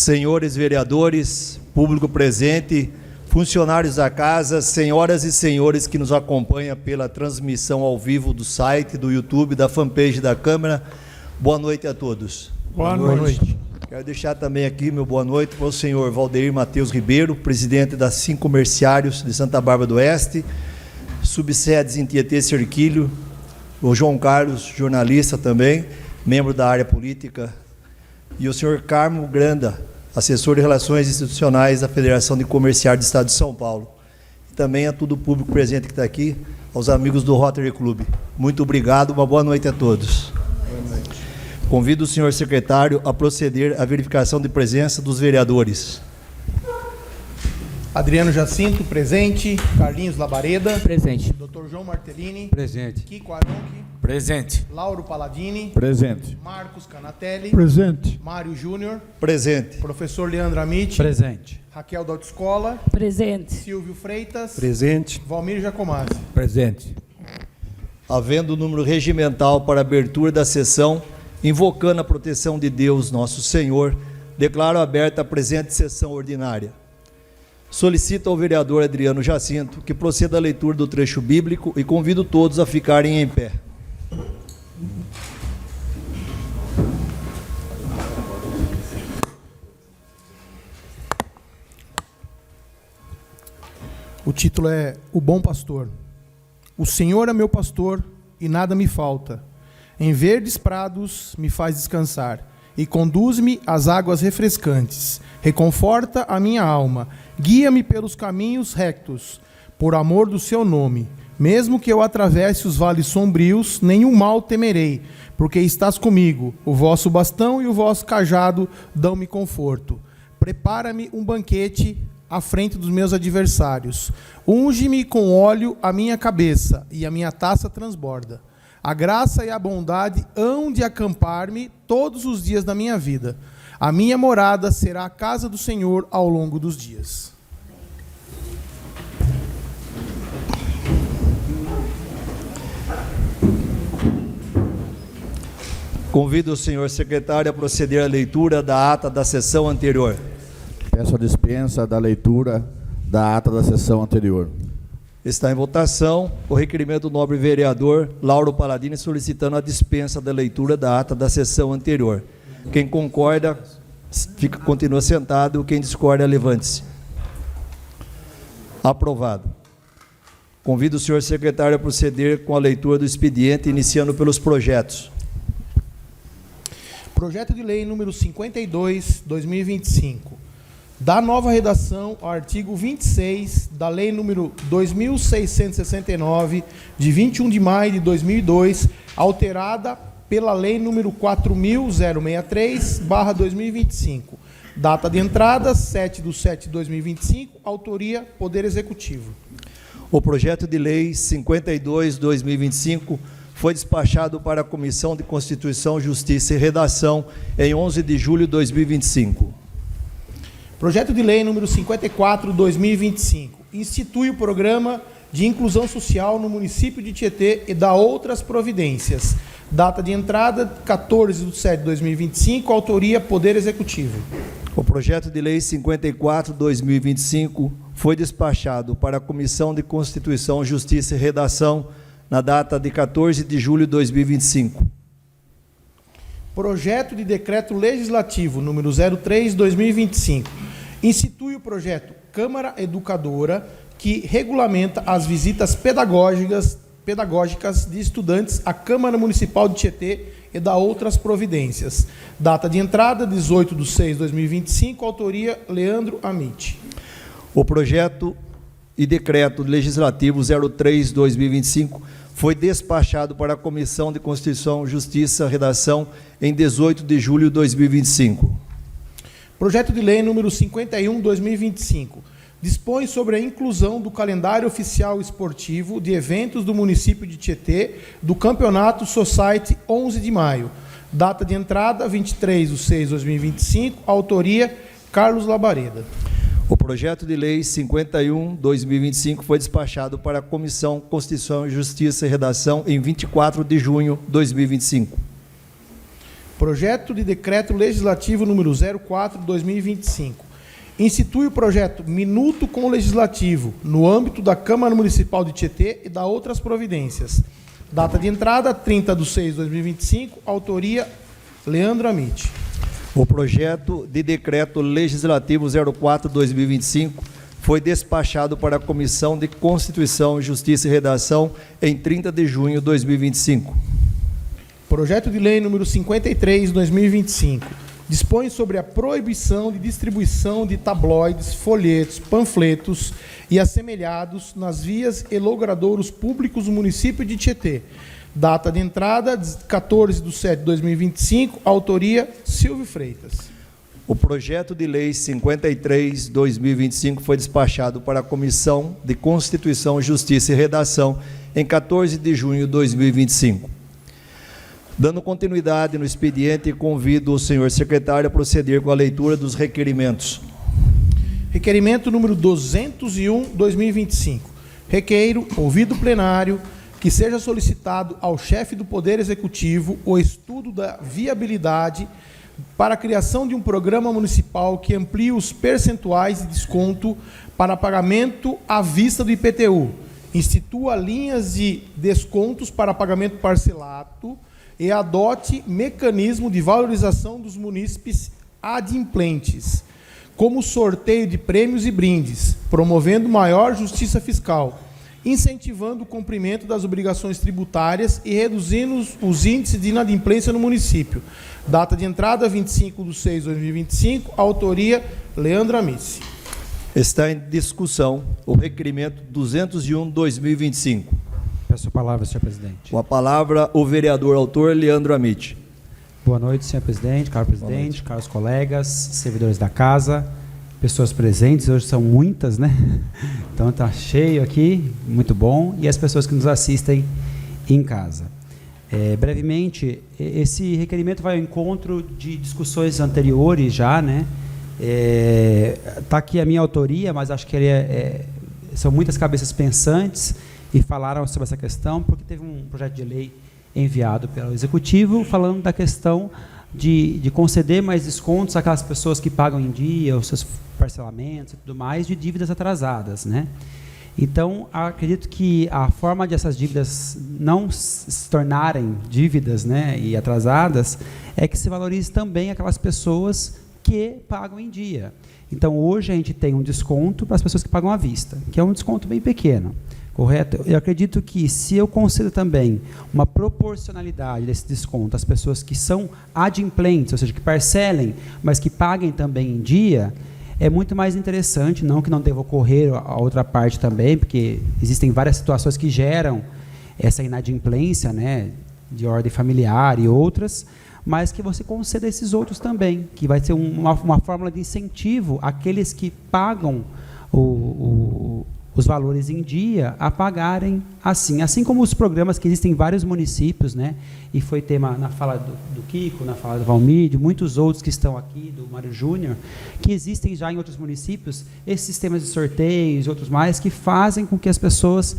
senhores vereadores, público presente, funcionários da casa, senhoras e senhores que nos acompanham pela transmissão ao vivo do site, do YouTube, da fanpage da Câmara, boa noite a todos. Boa noite. Quero deixar também aqui meu boa noite para o senhor Valdeir Matheus Ribeiro, presidente da Sim Comerciários de Santa Bárbara do Oeste, subsedes em Tietê Cerquilho, o João Carlos, jornalista também, membro da área política, e o senhor Carmo Granda, assessor de Relações Institucionais da Federação de Comerciários do Estado de São Paulo. E também a todo o público presente que está aqui, aos amigos do Rotary Club. Muito obrigado, uma boa noite a todos. Boa noite. Convido o senhor secretário a proceder à verificação de presença dos vereadores. Adriano Jacinto, presente. Carlinhos Labareda. Presente. Dr. João Martellini. Presente. Kiko Aronchi. Presente. Lauro Palladini. Presente. Marcos Canatelli. Presente. Mário Júnior. Presente. Professor Leandro Amit. Presente. Raquel da Autoescola. Presente. Silvio Freitas. Presente. Valmir Jacomazzi. Presente. Havendo o número regimental para abertura da sessão, invocando a proteção de Deus, nosso Senhor, declaro aberta a presente sessão ordinária. Solicito ao vereador Adriano Jacinto que proceda à leitura do trecho bíblico e convido todos a ficarem em pé. O título é O Bom Pastor. O Senhor é meu pastor e nada me falta. Em verdes prados me faz descansar e conduz-me às águas refrescantes. Reconforta a minha alma, guia-me pelos caminhos rectos, por amor do seu nome. Mesmo que eu atravesse os vales sombrios, nenhum mal temerei, porque estás comigo. O vosso bastão e o vosso cajado dão-me conforto. Prepara-me um banquete à frente dos meus adversários. Unge-me com óleo a minha cabeça, e a minha taça transborda. A graça e a bondade hão de acampar-me todos os dias da minha vida. A minha morada será a casa do Senhor ao longo dos dias. Convido o senhor secretário a proceder à leitura da ata da sessão anterior. Peço a dispensa da leitura da ata da sessão anterior. Está em votação o requerimento do nobre vereador Lauro Palladini solicitando a dispensa da leitura da ata da sessão anterior. Quem concorda, continua sentado. Quem discorda, levante-se. Aprovado. Convido o senhor secretário a proceder com a leitura do expediente, iniciando pelos projetos. Projeto de lei número 52, 2025. Da nova redação ao artigo 26 da Lei número 2.669, de 21 de maio de 2002, alterada pela Lei número 4.063/2025. Data de entrada, 7/7/2025, autoria, Poder Executivo. O projeto de lei 52/2025 foi despachado para a Comissão de Constituição, Justiça e Redação em 11 de julho de 2025. Projeto de lei número 54/2025 institui o programa de inclusão social no município de Tietê e dá outras providências. Data de entrada, 14/7/2025, autoria, Poder Executivo. O projeto de lei 54/2025 foi despachado para a Comissão de Constituição, Justiça e Redação na data de 14 de julho de 2025. Projeto de decreto legislativo número 03/2025 institui o projeto Câmara Educadora, que regulamenta as visitas pedagógicas de estudantes à Câmara Municipal de Tietê e dá outras providências. Data de entrada, 18/6/2025, autoria, Leandro Amit. O projeto e decreto legislativo 03/2025 foi despachado para a Comissão de Constituição, Justiça e Redação em 18 de julho de 2025. Projeto de lei número 51/2025 dispõe sobre a inclusão do calendário oficial esportivo de eventos do município de Tietê do Campeonato Society 11 de maio. Data de entrada, 23/6/2025, autoria, Carlos Labareda. O projeto de lei 51/2025 foi despachado para a Comissão Constituição, Justiça e Redação em 24 de junho de 2025. Projeto de Decreto Legislativo número 04/2025. Institui o projeto Minuto com o Legislativo, no âmbito da Câmara Municipal de Tietê e da outras providências. Data de entrada, 30/6/2025, autoria Leandro Amit. O projeto de Decreto Legislativo 04/2025 foi despachado para a Comissão de Constituição, Justiça e Redação em 30 de junho de 2025. Projeto de Lei número 53/2025. Dispõe sobre a proibição de distribuição de tabloides, folhetos, panfletos e assemelhados nas vias e logradouros públicos do município de Tietê. Data de entrada, 14/7/2025, autoria Silvio Freitas. O projeto de lei 53/2025 foi despachado para a Comissão de Constituição, Justiça e Redação em 14 de junho de 2025. Dando continuidade no expediente, convido o senhor secretário a proceder com a leitura dos requerimentos. Requerimento número 201/2025. Requeiro, ouvido plenário, que seja solicitado ao chefe do Poder Executivo o estudo da viabilidade para a criação de um programa municipal que amplie os percentuais de desconto para pagamento à vista do IPTU, institua linhas de descontos para pagamento parcelado e adote mecanismo de valorização dos munícipes adimplentes, como sorteio de prêmios e brindes, promovendo maior justiça fiscal, incentivando o cumprimento das obrigações tributárias e reduzindo os índices de inadimplência no município. Data de entrada, 25/6/2025, autoria Leandro Amici. Está em discussão o requerimento 201/2025. Peço a palavra, senhor presidente. Com a palavra, o vereador autor Leandro Amit. Boa noite, senhor presidente, caro presidente, caros colegas, servidores da casa, pessoas presentes, hoje são muitas, né? Então está cheio aqui, muito bom, e as pessoas que nos assistem em casa. Brevemente, esse requerimento vai ao encontro de discussões anteriores já, né? Está aqui a minha autoria, mas acho que são muitas cabeças pensantes e falaram sobre essa questão, porque teve um projeto de lei enviado pelo Executivo falando da questão de conceder mais descontos àquelas pessoas que pagam em dia os seus parcelamentos e tudo mais de dívidas atrasadas, né? Então, acredito que a forma de essas dívidas não se tornarem dívidas, né, e atrasadas é que se valorize também aquelas pessoas que pagam em dia. Então, hoje a gente tem um desconto para as pessoas que pagam à vista, que é um desconto bem pequeno. Correto? Eu acredito que se eu concedo também uma proporcionalidade desse desconto às pessoas que são adimplentes, ou seja, que parcelem, mas que paguem também em dia, é muito mais interessante, não que não deva ocorrer a outra parte também, porque existem várias situações que geram essa inadimplência, né, de ordem familiar e outras, mas que você conceda esses outros também, que vai ser uma fórmula de incentivo àqueles que pagam os valores em dia a pagarem assim como os programas que existem em vários municípios, né? E foi tema na fala do Kiko, na fala do Valmir, de muitos outros que estão aqui, do Mário Júnior, que existem já em outros municípios, esses sistemas de sorteios e outros mais, que fazem com que as pessoas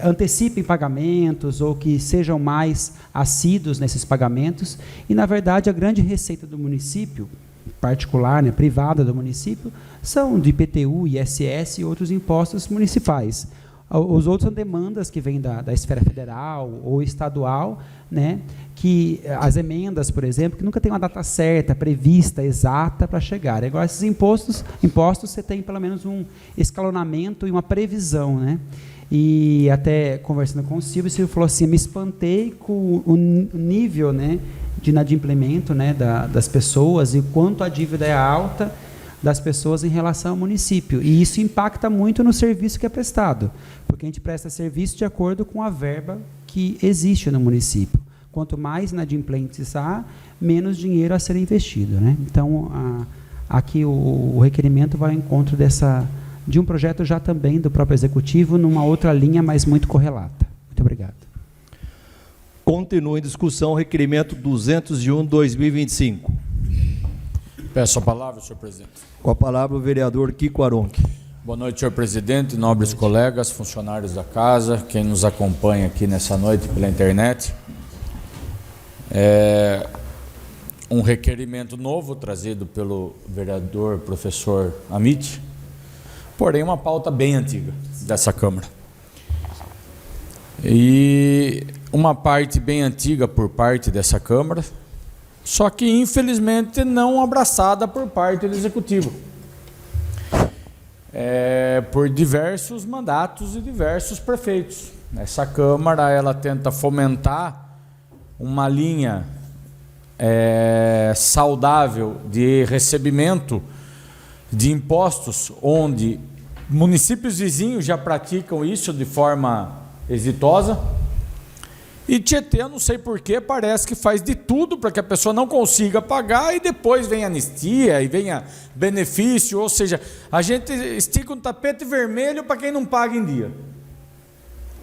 antecipem pagamentos ou que sejam mais assíduos nesses pagamentos, e, na verdade, a grande receita do município, particular, né, privada do município, são de IPTU, ISS e outros impostos municipais. Os outros são demandas que vêm da esfera federal ou estadual, né, que as emendas, por exemplo, que nunca tem uma data certa, prevista, exata para chegar. Agora, esses impostos você tem pelo menos um escalonamento e uma previsão, né? E até conversando com o Silvio falou assim, me espantei com o nível, né, de inadimplemento, né, das pessoas e quanto a dívida é alta das pessoas em relação ao município. E isso impacta muito no serviço que é prestado, porque a gente presta serviço de acordo com a verba que existe no município. Quanto mais inadimplentes há, menos dinheiro a ser investido, né? Então, aqui o requerimento vai ao encontro de um projeto já também do próprio Executivo, numa outra linha, mas muito correlata. Muito obrigado. Continua em discussão o requerimento 201/2025. Peço a palavra, senhor presidente. Com a palavra, o vereador Kiko Aronchi. Boa noite, senhor presidente, nobres colegas, funcionários da casa, quem nos acompanha aqui nessa noite pela internet. Um requerimento novo trazido pelo vereador professor Amit, porém uma pauta bem antiga dessa Câmara. E uma parte bem antiga por parte dessa Câmara, só que infelizmente não abraçada por parte do Executivo. Por diversos mandatos e diversos prefeitos. Essa Câmara, ela tenta fomentar uma linha saudável de recebimento de impostos, onde municípios vizinhos já praticam isso de forma exitosa. E Tietê, eu não sei porquê, parece que faz de tudo para que a pessoa não consiga pagar e depois vem anistia e venha benefício, ou seja, a gente estica um tapete vermelho para quem não paga em dia.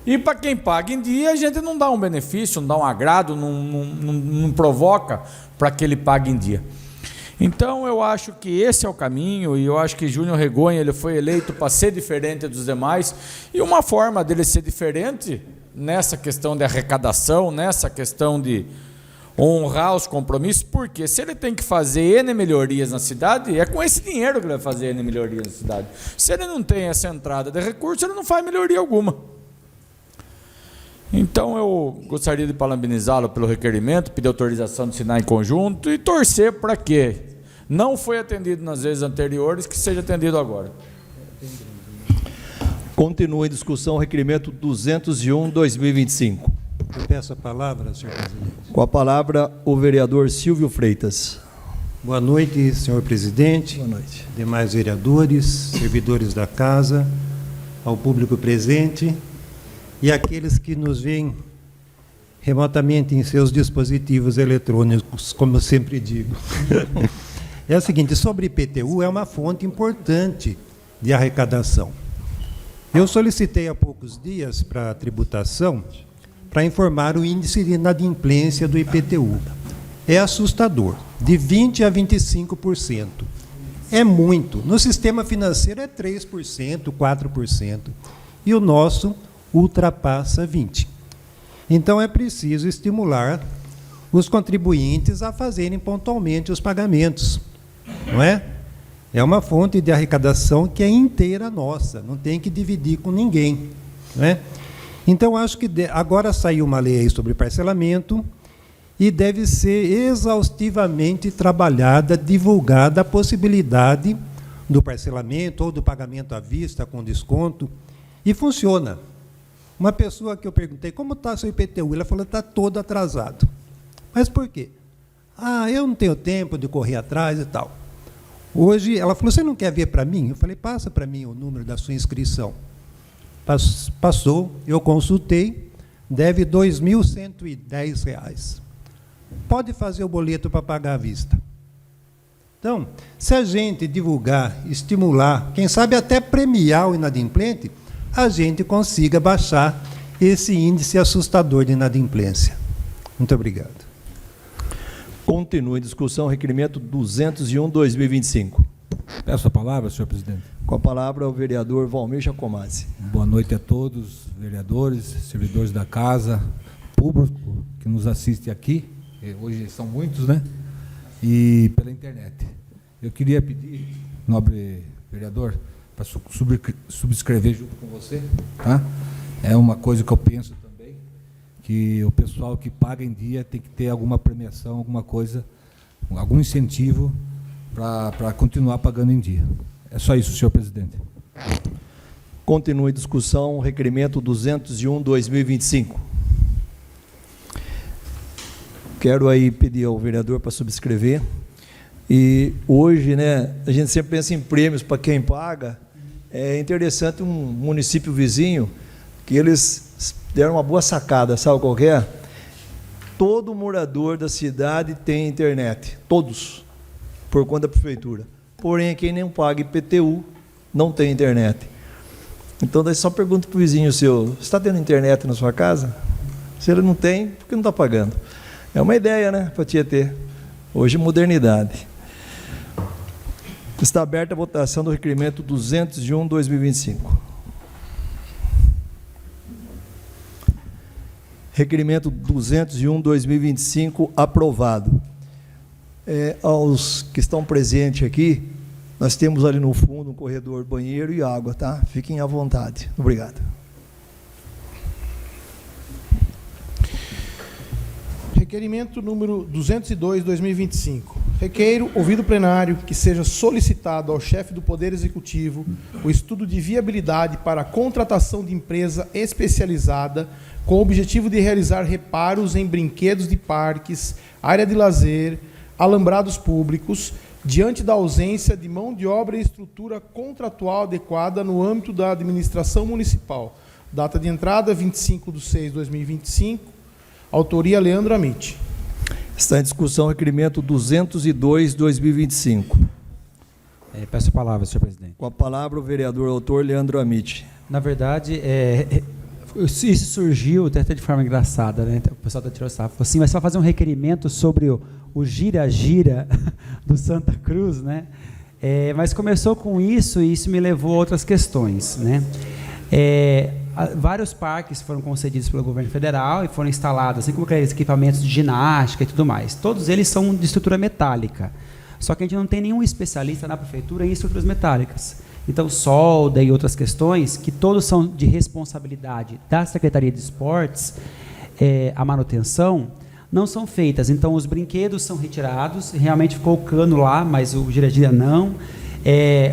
E para quem paga em dia, a gente não dá um benefício, não dá um agrado, não provoca para que ele pague em dia. Então, eu acho que esse é o caminho, e eu acho que Júnior Regonha ele foi eleito para ser diferente dos demais, e uma forma dele ser diferente nessa questão de arrecadação, nessa questão de honrar os compromissos, porque se ele tem que fazer N melhorias na cidade, é com esse dinheiro que ele vai fazer N melhorias na cidade. Se ele não tem essa entrada de recursos, ele não faz melhoria alguma. Então eu gostaria de parabenizá-lo pelo requerimento, pedir autorização de assinar em conjunto e torcer para que não foi atendido nas vezes anteriores, que seja atendido agora. Continua em discussão o requerimento 201/2025. Eu peço a palavra, senhor presidente. Com a palavra, o vereador Silvio Freitas. Boa noite, senhor presidente. Boa noite. Demais vereadores, servidores da casa, ao público presente e aqueles que nos veem remotamente em seus dispositivos eletrônicos, como eu sempre digo. É o seguinte, sobre IPTU, é uma fonte importante de arrecadação. Eu solicitei há poucos dias para a tributação para informar o índice de inadimplência do IPTU. É assustador, de 20% a 25%. É muito. No sistema financeiro é 3%, 4%. E o nosso ultrapassa 20%. Então é preciso estimular os contribuintes a fazerem pontualmente os pagamentos. Não é? É uma fonte de arrecadação que é inteira nossa, não tem que dividir com ninguém. Não é? Então, acho que agora saiu uma lei aí sobre parcelamento e deve ser exaustivamente trabalhada, divulgada a possibilidade do parcelamento ou do pagamento à vista com desconto, e funciona. Uma pessoa que eu perguntei, como está seu IPTU? Ela falou, está todo atrasado. Mas por quê? Eu não tenho tempo de correr atrás e tal. Hoje, ela falou, você não quer ver para mim? Eu falei, passa para mim o número da sua inscrição. Passou, eu consultei, deve R$ 2.110. Pode fazer o boleto para pagar à vista. Então, se a gente divulgar, estimular, quem sabe até premiar o inadimplente, a gente consiga baixar esse índice assustador de inadimplência. Muito obrigado. Continua em discussão o requerimento 201/2025. Peço a palavra, senhor presidente. Com a palavra, o vereador Valmir Jacomazzi. Boa noite a todos, vereadores, servidores da casa, público que nos assiste aqui, hoje são muitos, né? E pela internet. Eu queria pedir, nobre vereador, para subscrever junto com você, tá? É uma coisa que eu penso também, que o pessoal que paga em dia tem que ter alguma premiação, alguma coisa, algum incentivo para continuar pagando em dia. É só isso, senhor presidente. Continua em discussão o requerimento 201/2025. Quero aí pedir ao vereador para subscrever. E hoje, né, a gente sempre pensa em prêmios para quem paga. É interessante um município vizinho que eles deram uma boa sacada, sabe qual que é? Todo morador da cidade tem internet, todos, por conta da prefeitura. Porém, quem não paga IPTU não tem internet. Então, daí só pergunta para o vizinho seu, você está tendo internet na sua casa? Se ele não tem, por que não está pagando? É uma ideia, né, para Tietê. Hoje, modernidade. Está aberta a votação do requerimento 201/2025. Requerimento 201/2025, aprovado. Aos que estão presentes aqui, nós temos ali no fundo um corredor, banheiro e água, tá? Fiquem à vontade. Obrigado. Requerimento número 202/2025. Requeiro, ouvido plenário, que seja solicitado ao chefe do Poder Executivo o estudo de viabilidade para a contratação de empresa especializada com o objetivo de realizar reparos em brinquedos de parques, área de lazer, alambrados públicos, diante da ausência de mão de obra e estrutura contratual adequada no âmbito da administração municipal. Data de entrada, 25/6/2025. Autoria, Leandro Amit. Está em discussão o requerimento 202/2025. Peço a palavra, senhor presidente. Com a palavra o vereador autor Leandro Amit. Na verdade, isso surgiu até de forma engraçada, né? O pessoal está tirando sarro. Falou assim, mas você vai fazer um requerimento sobre o gira-gira do Santa Cruz, né? Mas começou com isso e isso me levou a outras questões, né? Vários parques foram concedidos pelo governo federal e foram instalados, assim como aqueles equipamentos de ginástica e tudo mais. Todos eles são de estrutura metálica. Só que a gente não tem nenhum especialista na prefeitura em estruturas metálicas. Então, solda e outras questões, que todos são de responsabilidade da Secretaria de Esportes, a manutenção, não são feitas. Então, os brinquedos são retirados, realmente ficou o cano lá, mas o gira-gira não.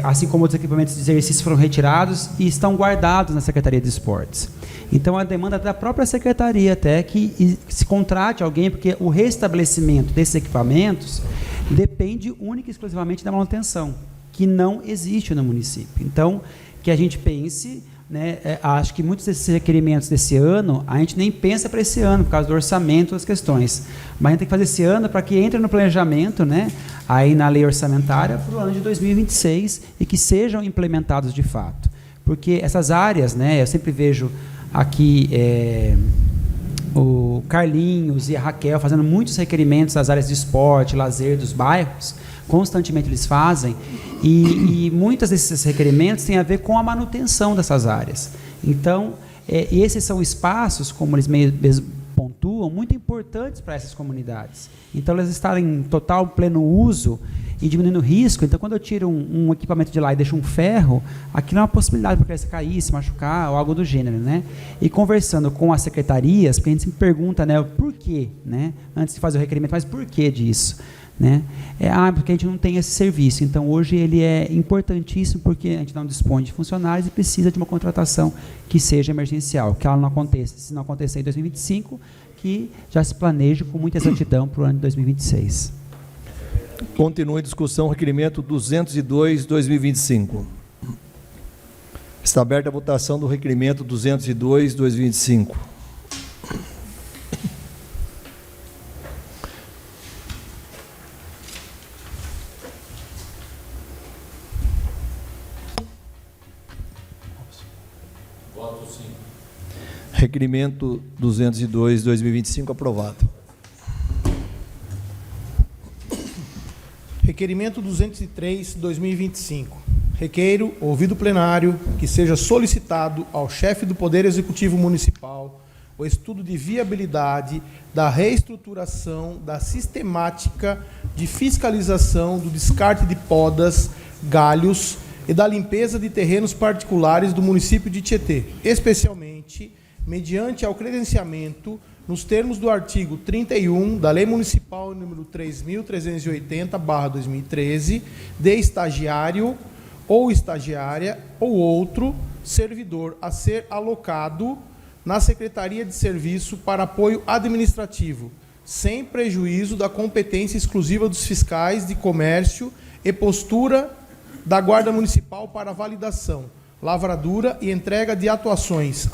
Assim como outros equipamentos de exercício foram retirados e estão guardados na Secretaria de Esportes. Então, a demanda da própria Secretaria até que se contrate alguém, porque o restabelecimento desses equipamentos depende única e exclusivamente da manutenção, que não existe no município. Então, que a gente pense, né, acho que muitos desses requerimentos desse ano, a gente nem pensa para esse ano, por causa do orçamento, das questões. Mas a gente tem que fazer esse ano para que entre no planejamento, né, aí na lei orçamentária, para o ano de 2026 e que sejam implementados de fato. Porque essas áreas, né, eu sempre vejo aqui o Carlinhos e a Raquel fazendo muitos requerimentos das áreas de esporte, lazer dos bairros, constantemente eles fazem, e muitos desses requerimentos têm a ver com a manutenção dessas áreas. Então, esses são espaços, como eles mesmo pontuam, muito importantes para essas comunidades. Então, elas estarem em total, pleno uso e diminuindo o risco. Então, quando eu tiro um equipamento de lá e deixo um ferro, aquilo é uma possibilidade para a criança cair, se machucar ou algo do gênero, né? E conversando com as secretarias, porque a gente sempre pergunta, né, o porquê, né? Antes de fazer o requerimento, mas por que disso? Né? Porque a gente não tem esse serviço. Então, hoje ele é importantíssimo porque a gente não dispõe de funcionários e precisa de uma contratação que seja emergencial, que ela não aconteça. Se não acontecer em 2025, que já se planeje com muita exatidão para o ano de 2026. Continua em discussão o requerimento 202/2025. Está aberta a votação do requerimento 202/2025. Requerimento 202/2025 aprovado. Requerimento 203/2025. Requeiro, ouvido plenário, que seja solicitado ao chefe do Poder Executivo Municipal o estudo de viabilidade da reestruturação da sistemática de fiscalização do descarte de podas, galhos e da limpeza de terrenos particulares do município de Tietê, especialmente mediante ao credenciamento, nos termos do artigo 31 da Lei Municipal número 3.380/2013, de estagiário ou estagiária ou outro servidor a ser alocado na Secretaria de Serviço para apoio administrativo, sem prejuízo da competência exclusiva dos fiscais de comércio e postura da Guarda Municipal para validação, lavradura e entrega de autuações,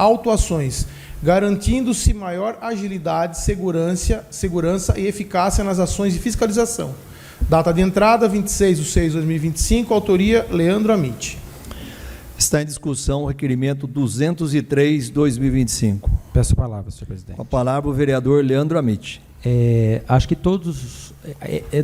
garantindo-se maior agilidade, segurança e eficácia nas ações de fiscalização. Data de entrada, 26/6/2025, autoria Leandro Amit. Está em discussão o requerimento 203/2025. Peço a palavra, senhor presidente. Com a palavra o vereador Leandro Amit. Acho que todos,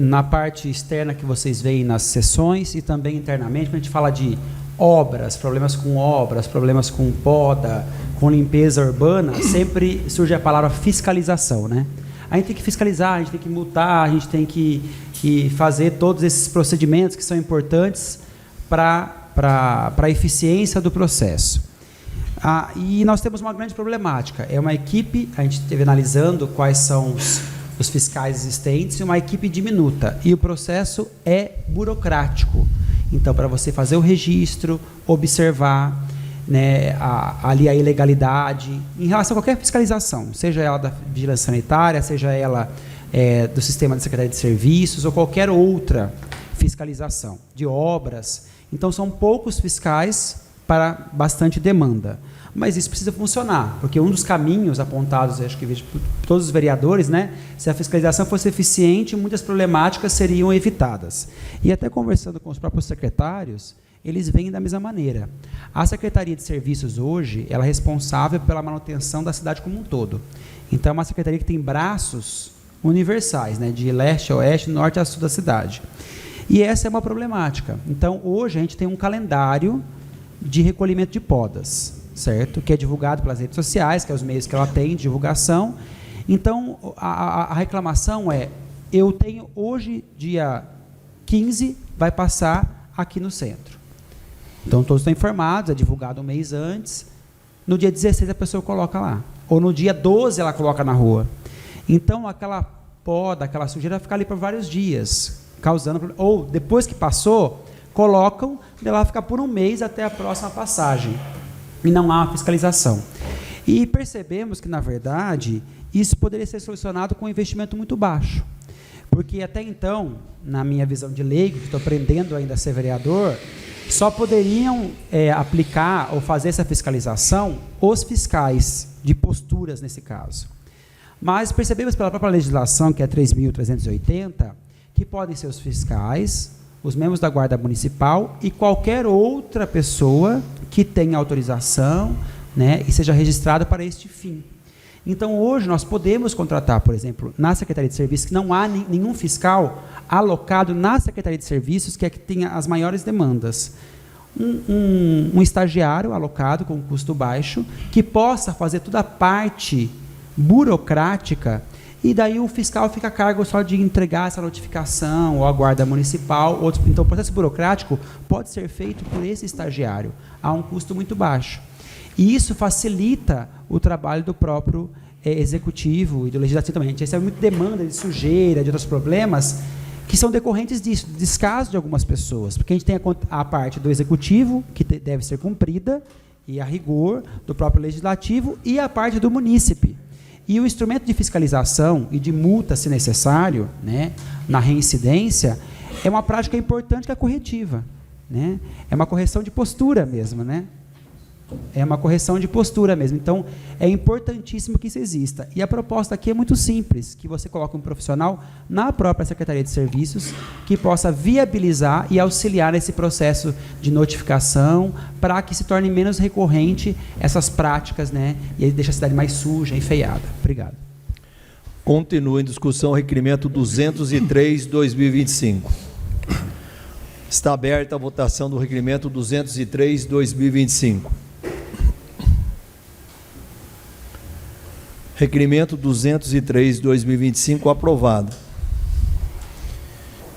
na parte externa que vocês veem nas sessões e também internamente, quando a gente fala de obras, problemas com poda, com limpeza urbana, sempre surge a palavra fiscalização, né? A gente tem que fiscalizar, a gente tem que multar, a gente tem que fazer todos esses procedimentos que são importantes para a eficiência do processo. E nós temos uma grande problemática. É uma equipe, a gente esteve analisando quais são os fiscais existentes, e uma equipe diminuta. E o processo é burocrático. Então, para você fazer o registro, observar, né, ali a ilegalidade, em relação a qualquer fiscalização, seja ela da vigilância sanitária, seja ela do sistema da Secretaria de Serviços, ou qualquer outra fiscalização de obras. Então, são poucos fiscais para bastante demanda. Mas isso precisa funcionar, porque um dos caminhos apontados, acho que vejo por todos os vereadores, né, se a fiscalização fosse eficiente, muitas problemáticas seriam evitadas. E até conversando com os próprios secretários, eles veem da mesma maneira. A Secretaria de Serviços hoje, ela é responsável pela manutenção da cidade como um todo. Então, é uma secretaria que tem braços universais, né, de leste a oeste, norte a sul da cidade. E essa é uma problemática. Então, hoje a gente tem um calendário de recolhimento de podas, certo? Que é divulgado pelas redes sociais, que é os meios que ela tem de divulgação. Então, a reclamação é, eu tenho hoje, dia 15, vai passar aqui no centro. Então, todos estão informados, é divulgado um mês antes. No dia 16, a pessoa coloca lá. Ou no dia 12, ela coloca na rua. Então, aquela poda, aquela sujeira vai ficar ali por vários dias, causando... Ou, depois que passou, colocam, ela fica por um mês até a próxima passagem. E não há uma fiscalização. E percebemos que, na verdade, isso poderia ser solucionado com um investimento muito baixo. Porque, até então, na minha visão de leigo, que estou aprendendo ainda a ser vereador, só poderiam aplicar ou fazer essa fiscalização os fiscais de posturas, nesse caso. Mas percebemos pela própria legislação, que é 3.380, que podem ser os fiscais, os membros da Guarda Municipal e qualquer outra pessoa que tenha autorização, né, e seja registrada para este fim. Então, hoje, nós podemos contratar, por exemplo, na Secretaria de Serviços, que não há nenhum fiscal alocado na Secretaria de Serviços, que é que tenha as maiores demandas. Um estagiário alocado com custo baixo, que possa fazer toda a parte burocrática, e daí o fiscal fica a cargo só de entregar essa notificação, ou a Guarda Municipal. Então, o processo burocrático pode ser feito por esse estagiário, a um custo muito baixo. E isso facilita o trabalho do próprio executivo e do legislativo também. A gente recebe muita demanda de sujeira, de outros problemas, que são decorrentes disso, do descaso de algumas pessoas. Porque a gente tem a parte do executivo, que deve ser cumprida, e a rigor do próprio legislativo, e a parte do munícipe. E o instrumento de fiscalização e de multa, se necessário, né, na reincidência, é uma prática importante que é corretiva, né? É uma correção de postura mesmo, né? É uma correção de postura mesmo. Então, é importantíssimo que isso exista. E a proposta aqui é muito simples, que você coloque um profissional na própria Secretaria de Serviços que possa viabilizar e auxiliar nesse processo de notificação para que se torne menos recorrente essas práticas, né? E aí deixa a cidade mais suja, enfeiada. Obrigado. Continua em discussão o requerimento 203/2025. Está aberta a votação do requerimento 203/2025. Requerimento 203/2025 aprovado.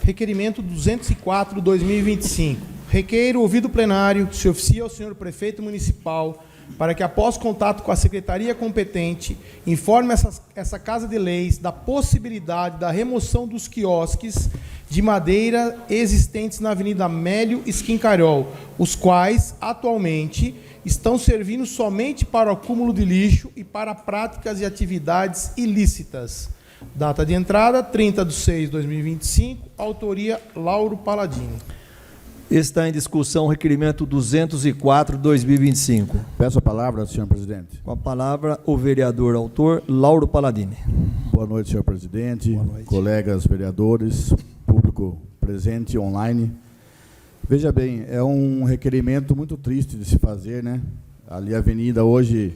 Requerimento 204/2025. Requeiro, ouvido o plenário, se oficia ao senhor prefeito municipal para que, após contato com a secretaria competente, informe essa Casa de Leis da possibilidade da remoção dos quiosques de madeira existentes na Avenida Amélio Esquincarol, os quais, atualmente, estão servindo somente para o acúmulo de lixo e para práticas e atividades ilícitas. Data de entrada, 30/6/2025, autoria Lauro Paladini. Está em discussão o requerimento 204/2025. Peço a palavra, senhor presidente. Com a palavra, o vereador autor, Lauro Paladini. Boa noite, senhor presidente, Boa noite. colegas vereadores, público presente online. Veja bem, é um requerimento muito triste de se fazer, né? Ali a avenida hoje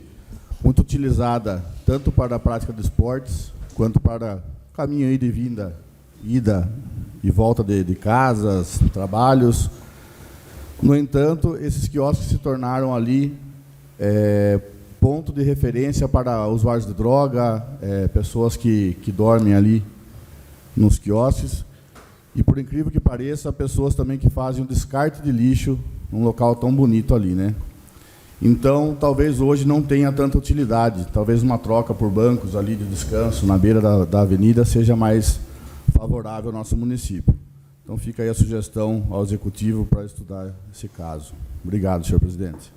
muito utilizada, tanto para a prática de esportes, quanto para caminho ida e vinda, ida e volta de casas, trabalhos. No entanto, esses quiosques se tornaram ali ponto de referência para usuários de droga, pessoas que dormem ali nos quiosques. E, por incrível que pareça, pessoas também que fazem o descarte de lixo num local tão bonito ali, né? Então, talvez hoje não tenha tanta utilidade. Talvez uma troca por bancos ali de descanso na beira da avenida seja mais favorável ao nosso município. Então, fica aí a sugestão ao Executivo para estudar esse caso. Obrigado, senhor presidente.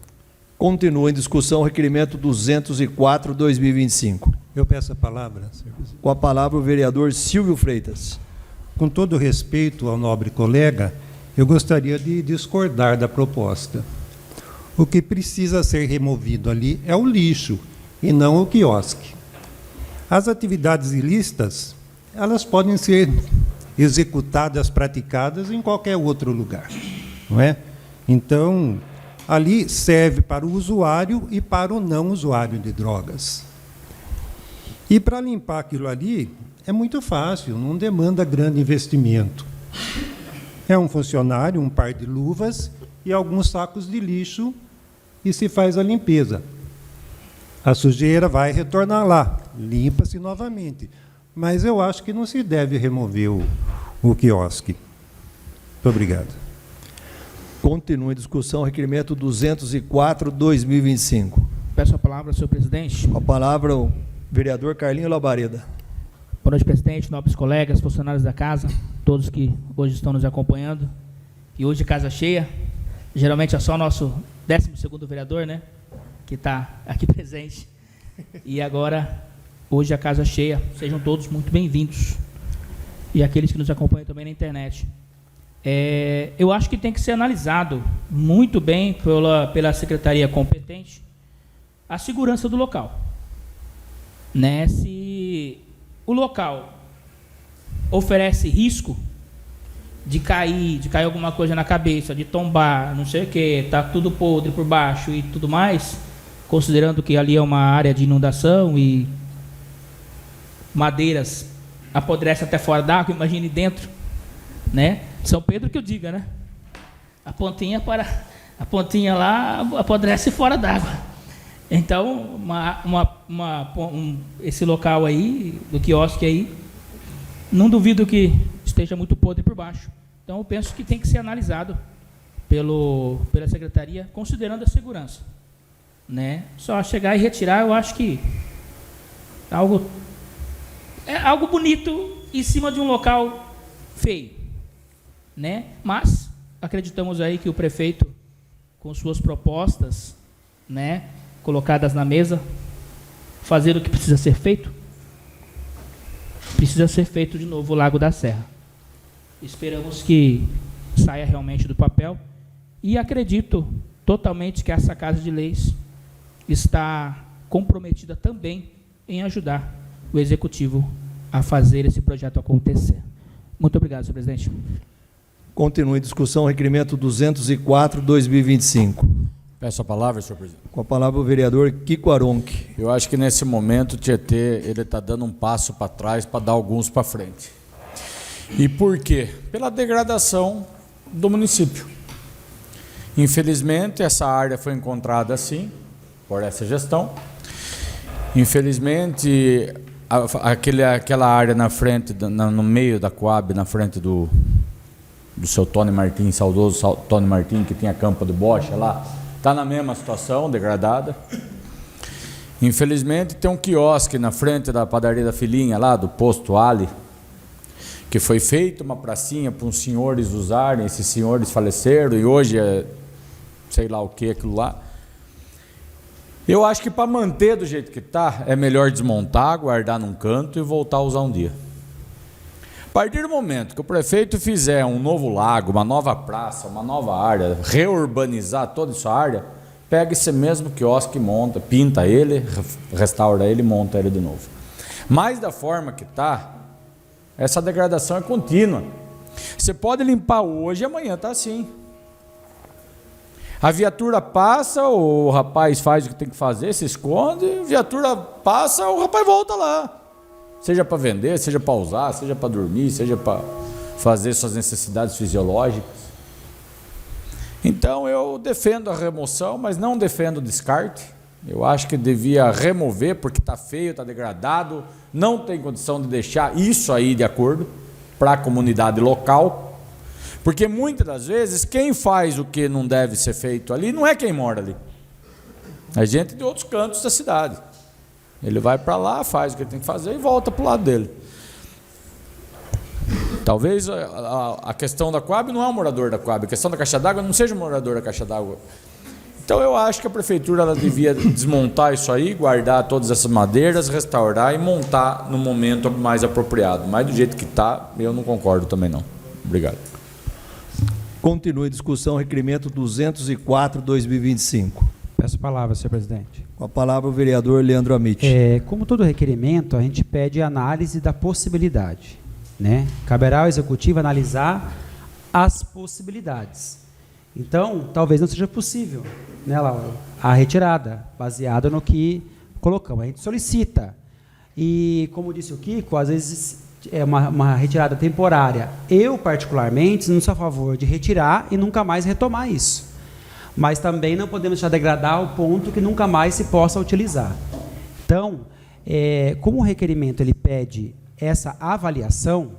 Continua em discussão o requerimento 204/2025. Eu peço a palavra, senhor presidente. Com a palavra o vereador Silvio Freitas. Com todo respeito ao nobre colega, eu gostaria de discordar da proposta. O que precisa ser removido ali é o lixo e não o quiosque. As atividades ilícitas, elas podem ser executadas, praticadas em qualquer outro lugar, não é? Então, ali serve para o usuário e para o não usuário de drogas. E para limpar aquilo ali é muito fácil, não demanda grande investimento. É um funcionário, um par de luvas e alguns sacos de lixo e se faz a limpeza. A sujeira vai retornar lá, limpa-se novamente. Mas eu acho que não se deve remover o quiosque. Muito obrigado. Continua em discussão o requerimento 204/2025. Peço a palavra, senhor presidente. Com a palavra o vereador Carlinho Labareda. Boa noite, presidente, nobres colegas, funcionários da casa, todos que hoje estão nos acompanhando. E hoje casa cheia. Geralmente é só o nosso 12º vereador, né, que está aqui presente. E agora, hoje a casa cheia. Sejam todos muito bem-vindos. E aqueles que nos acompanham também na internet. Eu acho que tem que ser analisado muito bem pela secretaria competente a segurança do local. Né? Se o local oferece risco de cair alguma coisa na cabeça, de tombar, não sei o que, está tudo podre por baixo e tudo mais, considerando que ali é uma área de inundação e madeiras apodrecem até fora d'água, imagine dentro, né? São Pedro que eu diga, né? A pontinha lá apodrece fora d'água. Então, esse local aí, do quiosque aí, não duvido que esteja muito podre por baixo. Então, eu penso que tem que ser analisado pela secretaria, considerando a segurança. Né? Só chegar e retirar, eu acho que é algo bonito em cima de um local feio. Né? Mas acreditamos aí que o prefeito, com suas propostas, né, colocadas na mesa, fazer o que precisa ser feito de novo o Lago da Serra. Esperamos que saia realmente do papel e acredito totalmente que essa Casa de Leis está comprometida também em ajudar o Executivo a fazer esse projeto acontecer. Muito obrigado, senhor presidente. Continua em discussão o requerimento 204/2025. Peço a palavra, senhor presidente. Com a palavra o vereador Kiko Aronque. Eu acho que nesse momento o Tietê está dando um passo para trás para dar alguns para frente. E por quê? Pela degradação do município. Infelizmente, essa área foi encontrada assim, por essa gestão. Infelizmente, aquela área na frente, no meio da Coab, na frente do seu Tony Martim, saudoso Tony Martim, que tinha campo de bocha lá, está na mesma situação, degradada. Infelizmente, tem um quiosque na frente da padaria da Filhinha, lá do posto Ali, que foi feita uma pracinha para uns senhores usarem, esses senhores faleceram, e hoje é sei lá o que aquilo lá. Eu acho que para manter do jeito que está, é melhor desmontar, guardar num canto e voltar a usar um dia. A partir do momento que o prefeito fizer um novo lago, uma nova praça, uma nova área, reurbanizar toda essa área, pega esse mesmo quiosque, monta, pinta ele, restaura ele e monta ele de novo. Mas da forma que está, essa degradação é contínua. Você pode limpar hoje e amanhã está assim. A viatura passa, o rapaz faz o que tem que fazer, se esconde, a viatura passa, o rapaz volta lá. Seja para vender, seja para usar, seja para dormir, seja para fazer suas necessidades fisiológicas. Então eu defendo a remoção, mas não defendo o descarte. Eu acho que devia remover, porque está feio, está degradado, não tem condição de deixar isso aí de acordo para a comunidade local, porque muitas das vezes quem faz o que não deve ser feito ali não é quem mora ali, é gente de outros cantos da cidade. Ele vai para lá, faz o que ele tem que fazer e volta para o lado dele. Talvez a questão da Coab não é um morador da Coab, a questão da caixa d'água não seja um morador da caixa d'água. Então eu acho que a prefeitura ela devia desmontar isso aí, guardar todas essas madeiras, restaurar e montar no momento mais apropriado. Mas do jeito que está, eu não concordo também não. Obrigado. Continue a discussão, requerimento 204/2025. Peço a palavra, senhor presidente. Com a palavra o vereador Leandro Amit. Como todo requerimento, a gente pede análise da possibilidade, né? Caberá ao executivo analisar as possibilidades. Então, talvez não seja possível, né, Laura, a retirada, baseada no que colocamos. A gente solicita. E, como disse o Kiko, às vezes é uma retirada temporária. Eu, particularmente, não sou a favor de retirar e nunca mais retomar isso. Mas também não podemos deixar degradar ao ponto que nunca mais se possa utilizar. Então, como o requerimento ele pede essa avaliação,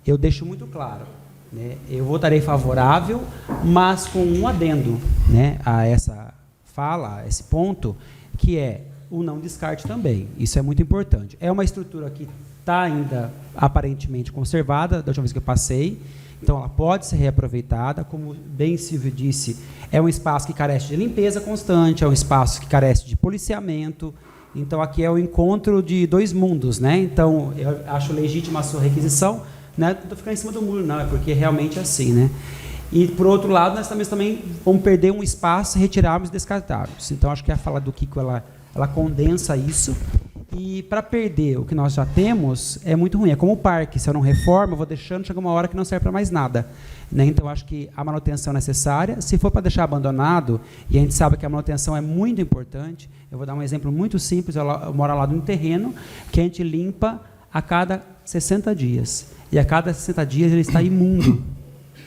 eu deixo muito claro, né? Eu votarei favorável, mas com um adendo, né, a essa fala, a esse ponto, que é o não descarte também. Isso é muito importante. É uma estrutura que está ainda aparentemente conservada, da última vez que eu passei, então ela pode ser reaproveitada. Como bem Silvio disse, é um espaço que carece de limpeza constante, é um espaço que carece de policiamento. Então aqui é o encontro de dois mundos, né? Então eu acho legítima a sua requisição. Não estou ficando em cima do muro, não, é porque realmente é assim, né? E, por outro lado, nós também vamos perder um espaço, retirarmos e descartarmos. Então, acho que a fala do Kiko, ela condensa isso. E, para perder o que nós já temos, é muito ruim. É como o parque, se eu não reformo, eu vou deixando, chega uma hora que não serve para mais nada, né? Então, acho que a manutenção é necessária. Se for para deixar abandonado, e a gente sabe que a manutenção é muito importante, eu vou dar um exemplo muito simples. Eu moro lá no terreno, que a gente limpa a cada 60 dias. E a cada 60 dias ele está imundo,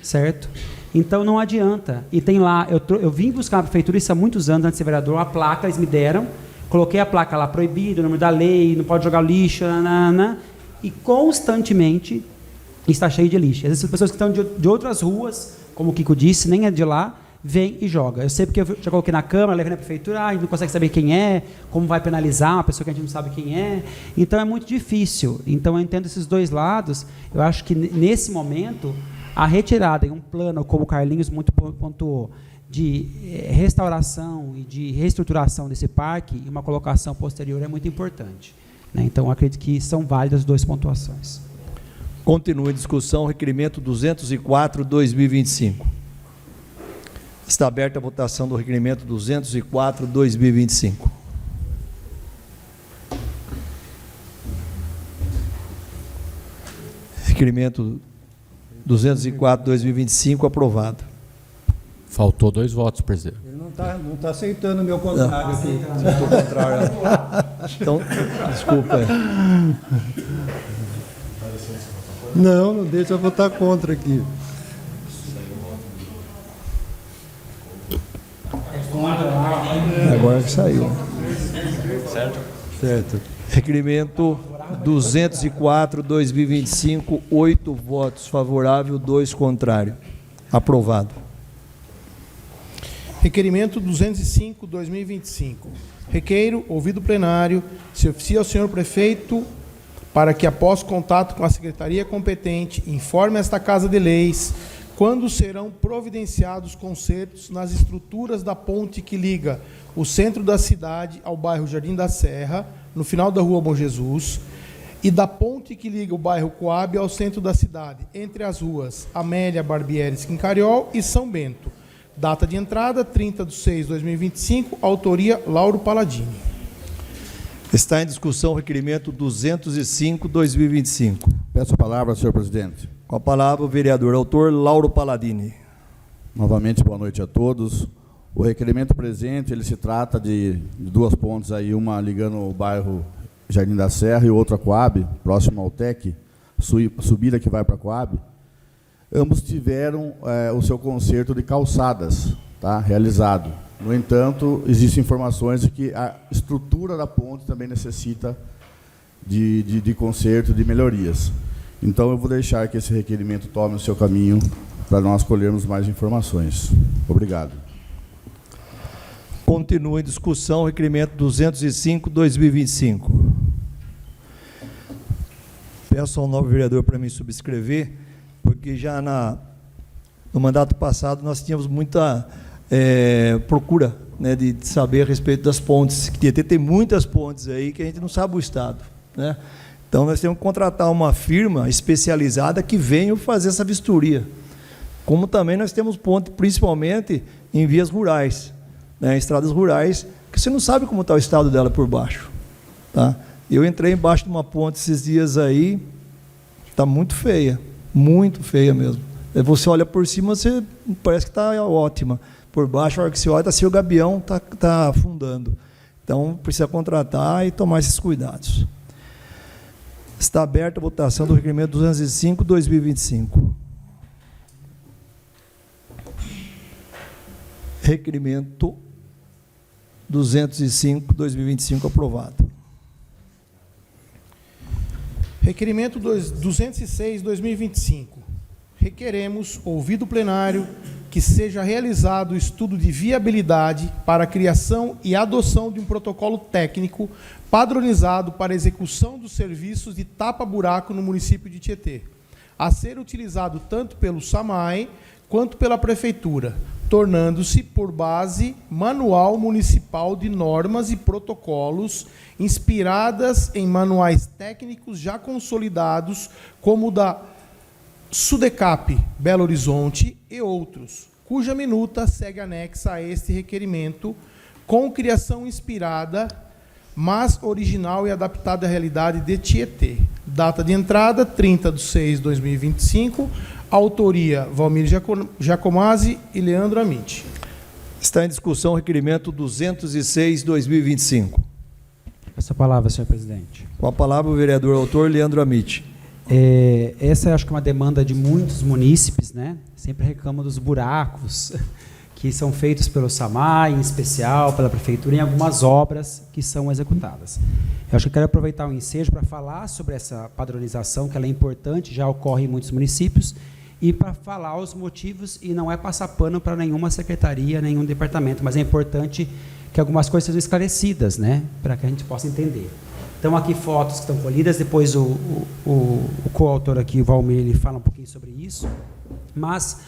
certo? Então não adianta. E tem lá, eu vim buscar na prefeitura isso há muitos anos, antes de ser vereador, uma placa, eles me deram, coloquei a placa lá, proibido, o número da lei, não pode jogar lixo, e constantemente está cheio de lixo. Às vezes as pessoas que estão de outras ruas, como o Kiko disse, nem é de lá, vem e joga. Eu sei porque eu já coloquei na Câmara, levei na prefeitura, a gente não consegue saber quem é, como vai penalizar uma pessoa que a gente não sabe quem é. Então é muito difícil. Então eu entendo esses dois lados. Eu acho que nesse momento a retirada em um plano, como o Carlinhos muito pontuou, de restauração e de reestruturação desse parque e uma colocação posterior é muito importante, né? Então eu acredito que são válidas as duas pontuações. Continua a discussão, requerimento 204/2025. Está aberta a votação do requerimento 204/2025. Requerimento 204/2025 aprovado. Faltou 2 votos, presidente. Ele não tá aceitando o meu contrário aqui. Aceitou o contrário. Então, desculpa. Não deixa eu votar contra aqui. Agora que saiu. Certo. Requerimento 204/2025, 8 votos favorável, 2 contrário. Aprovado. Requerimento 205/2025. Requeiro, ouvido o plenário, se oficia ao senhor prefeito para que, após contato com a secretaria competente, informe esta Casa de Leis quando serão providenciados consertos nas estruturas da ponte que liga o centro da cidade ao bairro Jardim da Serra, no final da Rua Bom Jesus, e da ponte que liga o bairro Coab ao centro da cidade, entre as ruas Amélia Barbieri Quincariol e São Bento. Data de entrada, 30/6/2025, autoria Lauro Paladini. Está em discussão o requerimento 205/2025. Peço a palavra, senhor presidente. Com a palavra o vereador autor Lauro Paladini. Novamente, boa noite a todos. O requerimento presente, ele se trata de 2 pontes aí, uma ligando o bairro Jardim da Serra e outra Coab, próximo ao TEC, subida que vai para a Coab. Ambos tiveram o seu conserto de calçadas. tá? Realizado. No entanto, existem informações de que a estrutura da ponte também necessita de conserto, de melhorias. Então, eu vou deixar que esse requerimento tome o seu caminho para nós colhermos mais informações. Obrigado. Continua em discussão o requerimento 205/2025. Peço ao novo vereador para me subscrever, porque já no mandato passado nós tínhamos muita procura, né, de saber a respeito das pontes. Que tem muitas pontes aí que a gente não sabe o estado, né? Então nós temos que contratar uma firma especializada que venha fazer essa vistoria. Como também nós temos ponte principalmente em vias rurais, né, estradas rurais, que você não sabe como está o estado dela por baixo, tá? Eu entrei embaixo de uma ponte esses dias aí, está muito feia mesmo. Você olha por cima, você parece que está ótima. Por baixo, a hora que você olha, está assim, o gabião está afundando. Então, precisa contratar e tomar esses cuidados. Está aberta a votação do requerimento 205/2025. Requerimento 205/2025 aprovado. Requerimento 206/2025. Requeremos, ouvido o plenário, que seja realizado o estudo de viabilidade para a criação e adoção de um protocolo técnico padronizado para a execução dos serviços de tapa-buraco no município de Tietê, a ser utilizado tanto pelo SAMAI quanto pela Prefeitura, tornando-se por base Manual Municipal de Normas e Protocolos, inspiradas em manuais técnicos já consolidados, como o da Sudecap Belo Horizonte e outros, cuja minuta segue anexa a este requerimento, com criação inspirada, mas original e adaptada à realidade de Tietê. Data de entrada, 30/6/2025, autoria Valmir Giacomazzi e Leandro Amitti. Está em discussão o requerimento 206/2025. Essa palavra, senhor presidente. Com a palavra o vereador autor Leandro Amitti. Essa acho que é uma demanda de muitos munícipes, né? Sempre reclamam dos buracos que são feitos pelo SAMAI, em especial pela Prefeitura, em algumas obras que são executadas. Eu acho que quero aproveitar o ensejo para falar sobre essa padronização, que ela é importante, já ocorre em muitos municípios, e para falar os motivos, e não é passar pano para nenhuma secretaria, nenhum departamento, mas é importante que algumas coisas sejam esclarecidas, né? Para que a gente possa entender. Então, aqui fotos que estão colhidas, depois o coautor aqui, o Valmir, ele fala um pouquinho sobre isso, mas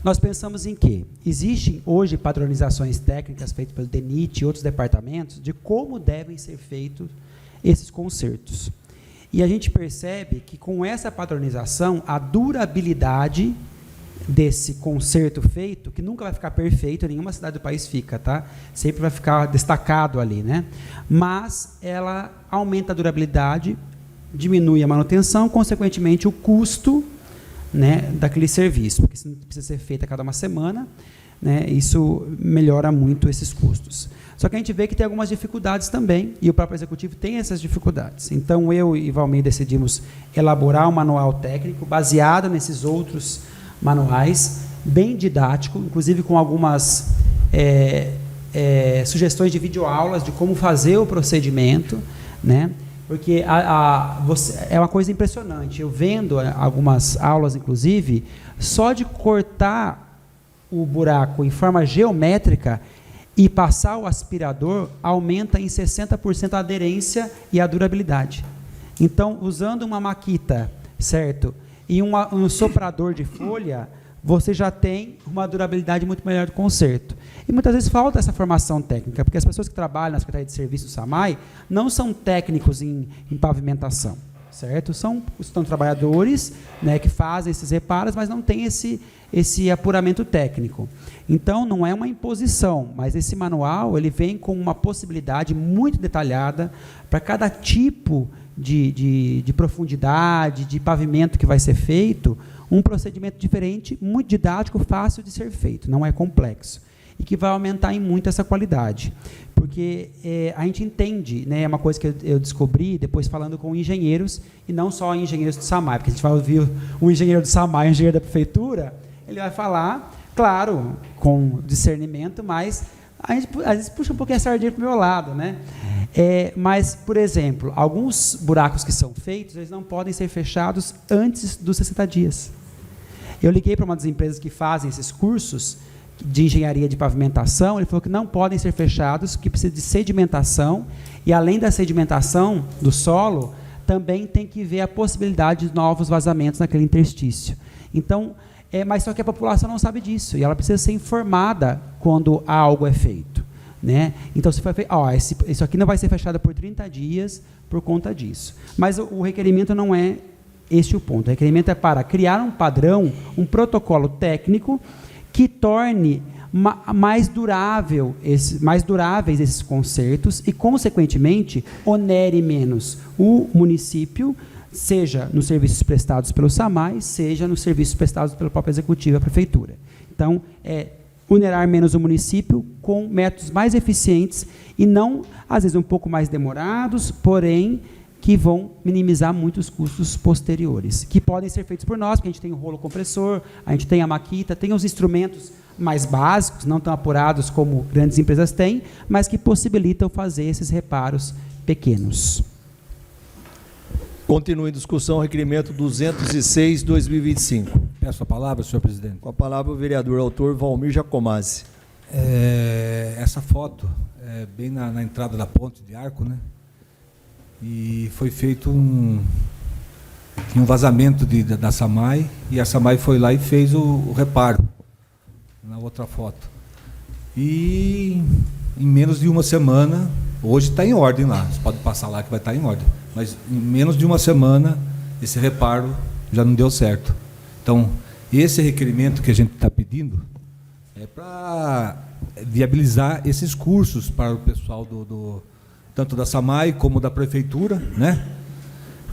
nós pensamos em que existem hoje padronizações técnicas feitas pelo DENIT e outros departamentos de como devem ser feitos esses consertos. E a gente percebe que com essa padronização, a durabilidade desse conserto feito, que nunca vai ficar perfeito, em nenhuma cidade do país fica, tá? Sempre vai ficar destacado ali, né? Mas ela aumenta a durabilidade, diminui a manutenção, consequentemente o custo, né, daquele serviço, porque isso não precisa ser feito a cada uma semana, né? Isso melhora muito esses custos. Só que a gente vê que tem algumas dificuldades também, e o próprio executivo tem essas dificuldades. Então, eu e Valmir decidimos elaborar um manual técnico baseado nesses outros manuais, bem didático, inclusive com algumas sugestões de videoaulas de como fazer o procedimento, né? Porque é uma coisa impressionante. Eu vendo algumas aulas, inclusive, só de cortar o buraco em forma geométrica e passar o aspirador, aumenta em 60% a aderência e a durabilidade. Então, usando uma maquita, certo? E um soprador de folha, você já tem uma durabilidade muito melhor do conserto. E muitas vezes falta essa formação técnica, porque as pessoas que trabalham na Secretaria de Serviço do SAMAI não são técnicos em pavimentação, certo? São trabalhadores, né, que fazem esses reparos, mas não têm esse apuramento técnico. Então, não é uma imposição, mas esse manual ele vem com uma possibilidade muito detalhada para cada tipo de profundidade, de pavimento que vai ser feito, um procedimento diferente, muito didático, fácil de ser feito, não é complexo, e que vai aumentar em muito essa qualidade. Porque a gente entende, né, é uma coisa que eu descobri depois falando com engenheiros, e não só engenheiros do SAMAI, porque a gente vai ouvir um engenheiro do SAMAI, um engenheiro da Prefeitura, ele vai falar claro, com discernimento, mas a gente às vezes puxa um pouquinho a sardinha para o meu lado, né? Mas, por exemplo, alguns buracos que são feitos, eles não podem ser fechados antes dos 60 dias. Eu liguei para uma das empresas que fazem esses cursos de engenharia de pavimentação, ele falou que não podem ser fechados, que precisa de sedimentação, e além da sedimentação do solo, também tem que ver a possibilidade de novos vazamentos naquele interstício. Então, mas só que a população não sabe disso, e ela precisa ser informada quando algo é feito, né? Então, se for feito, isso aqui não vai ser fechado por 30 dias por conta disso. Mas o requerimento não é este o ponto. O requerimento é para criar um padrão, um protocolo técnico que torne mais duráveis esses consertos e, consequentemente, onere menos o município, seja nos serviços prestados pelo SAMAI, seja nos serviços prestados pelo próprio Executivo e a Prefeitura. Então, onerar menos o município com métodos mais eficientes e não, às vezes, um pouco mais demorados, porém, que vão minimizar muitos custos posteriores, que podem ser feitos por nós, porque a gente tem o rolo compressor, a gente tem a maquita, tem os instrumentos mais básicos, não tão apurados como grandes empresas têm, mas que possibilitam fazer esses reparos pequenos. Continua em discussão o requerimento 206/2025. Peço a palavra, senhor presidente. Com a palavra o vereador autor Valmir Jacomazzi. Essa foto é bem na entrada da ponte de Arco, né? E foi feito um vazamento da SAMAI, e a SAMAI foi lá e fez o reparo, na outra foto. E em menos de uma semana, hoje está em ordem lá, você pode passar lá que vai estar em ordem, mas em menos de uma semana, esse reparo já não deu certo. Então, esse requerimento que a gente está pedindo é para viabilizar esses cursos para o pessoal tanto da SAMAI como da Prefeitura, né?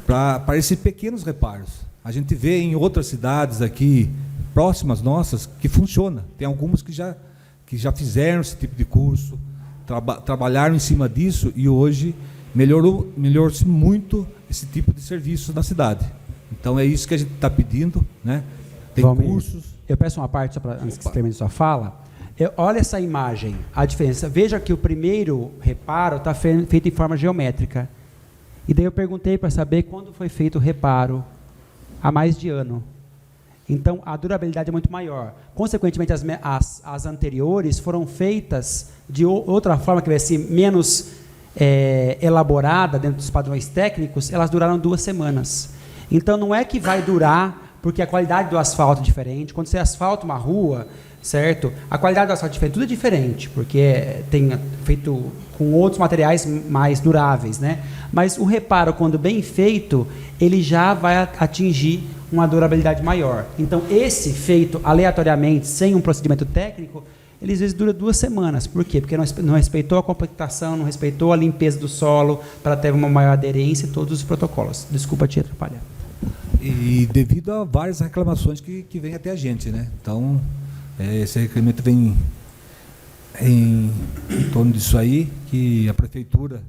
Para esses pequenos reparos. A gente vê em outras cidades aqui, próximas nossas, que funciona. Tem algumas que já fizeram esse tipo de curso, trabalharam em cima disso, e hoje melhorou-se muito esse tipo de serviço na cidade. Então, é isso que a gente está pedindo, né? Tem cursos. Eu peço uma parte, só para, antes que você termine sua fala. Olha essa imagem, a diferença. Veja que o primeiro reparo está feito em forma geométrica. E daí eu perguntei para saber quando foi feito o reparo, há mais de ano. Então, a durabilidade é muito maior. Consequentemente, as anteriores foram feitas de outra forma, que vai ser menos elaborada dentro dos padrões técnicos, elas duraram 2 semanas. Então, não é que vai durar, porque a qualidade do asfalto é diferente. Quando você asfalta uma rua, certo? A qualidade do asfalto é diferente, tudo é diferente, porque tem feito com outros materiais mais duráveis, né? Mas o reparo, quando bem feito, ele já vai atingir uma durabilidade maior. Então, esse feito aleatoriamente, sem um procedimento técnico, ele às vezes dura 2 semanas. Por quê? Porque não respeitou a compactação, não respeitou a limpeza do solo, para ter uma maior aderência e todos os protocolos. Desculpa te atrapalhar. E devido a várias reclamações que vêm até a gente, né? Então, esse requerimento vem em torno disso aí, que a Prefeitura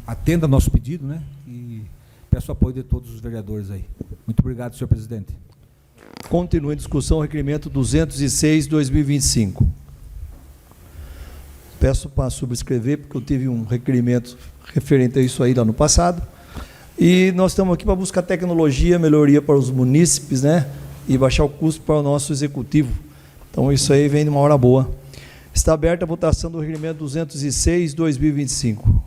atenda nosso pedido, né? E peço o apoio de todos os vereadores aí. Muito obrigado, senhor presidente. Continua em discussão o requerimento 206/2025. Peço para subscrever, porque eu tive um requerimento referente a isso aí lá no passado. E nós estamos aqui para buscar tecnologia, melhoria para os munícipes, né? E baixar o custo para o nosso executivo. Então, isso aí vem de uma hora boa. Está aberta a votação do requerimento 206/2025.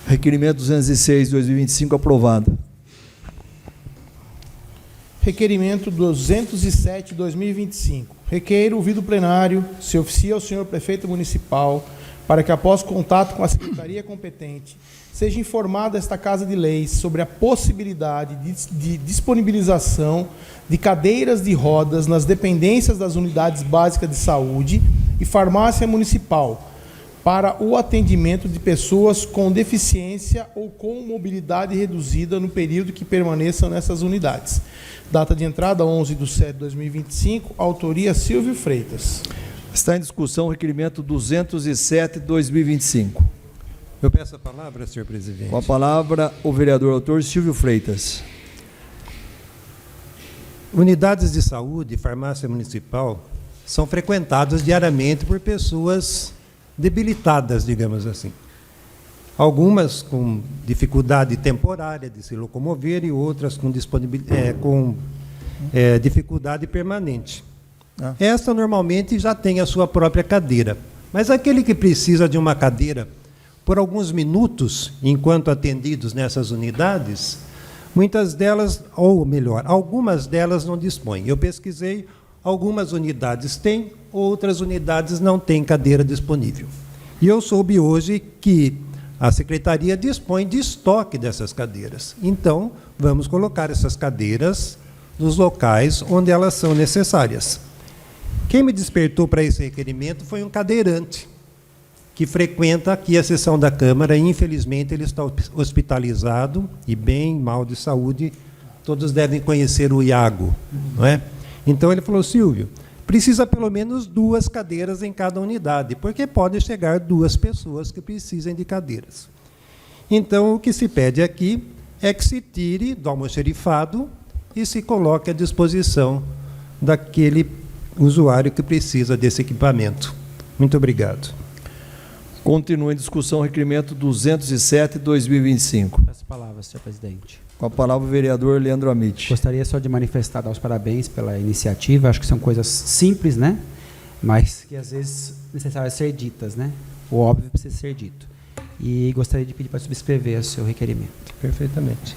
Requerimento 206/2025 aprovado. Requerimento 207/2025. Requeiro, ouvido plenário, se oficia ao senhor prefeito municipal para que, após contato com a secretaria competente, seja informada esta Casa de Leis sobre a possibilidade de disponibilização de cadeiras de rodas nas dependências das unidades básicas de saúde e farmácia municipal para o atendimento de pessoas com deficiência ou com mobilidade reduzida no período que permaneçam nessas unidades. Data de entrada 11/7/2025, autoria Silvio Freitas. Está em discussão o requerimento 207/2025. Eu peço a palavra, senhor presidente. Com a palavra, o vereador autor Silvio Freitas. Unidades de saúde e farmácia municipal são frequentadas diariamente por pessoas debilitadas, digamos assim. Algumas com dificuldade temporária de se locomover e outras com dificuldade permanente. Esta normalmente já tem a sua própria cadeira, mas aquele que precisa de uma cadeira por alguns minutos, enquanto atendidos nessas unidades, muitas delas, ou melhor, algumas delas não dispõem. Eu pesquisei, algumas unidades têm, outras unidades não têm cadeira disponível. E eu soube hoje que a Secretaria dispõe de estoque dessas cadeiras. Então, vamos colocar essas cadeiras nos locais onde elas são necessárias. Quem me despertou para esse requerimento foi um cadeirante, que frequenta aqui a sessão da Câmara, e infelizmente ele está hospitalizado e bem mal de saúde. Todos devem conhecer o Iago, não é? Então ele falou: Silvio, precisa pelo menos 2 cadeiras em cada unidade, porque pode chegar 2 pessoas que precisem de cadeiras. Então o que se pede aqui é que se tire do almoxerifado e se coloque à disposição daquele usuário que precisa desse equipamento. Muito obrigado. Continua em discussão o requerimento 207/2025. Peço a palavra, senhor presidente. Com a palavra o vereador Leandro Amit. Gostaria só de manifestar, dar os parabéns pela iniciativa. Acho que são coisas simples, né? Mas que às vezes necessárias ser ditas, né? O óbvio precisa ser dito. E gostaria de pedir para subscrever o seu requerimento. Perfeitamente.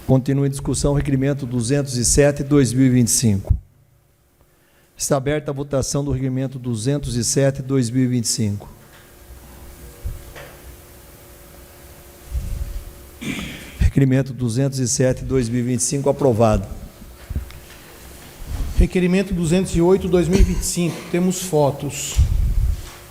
Continua em discussão o requerimento 207/2025. Está aberta a votação do requerimento 207/2025. Requerimento 207/2025 aprovado. Requerimento 208/2025. Temos fotos.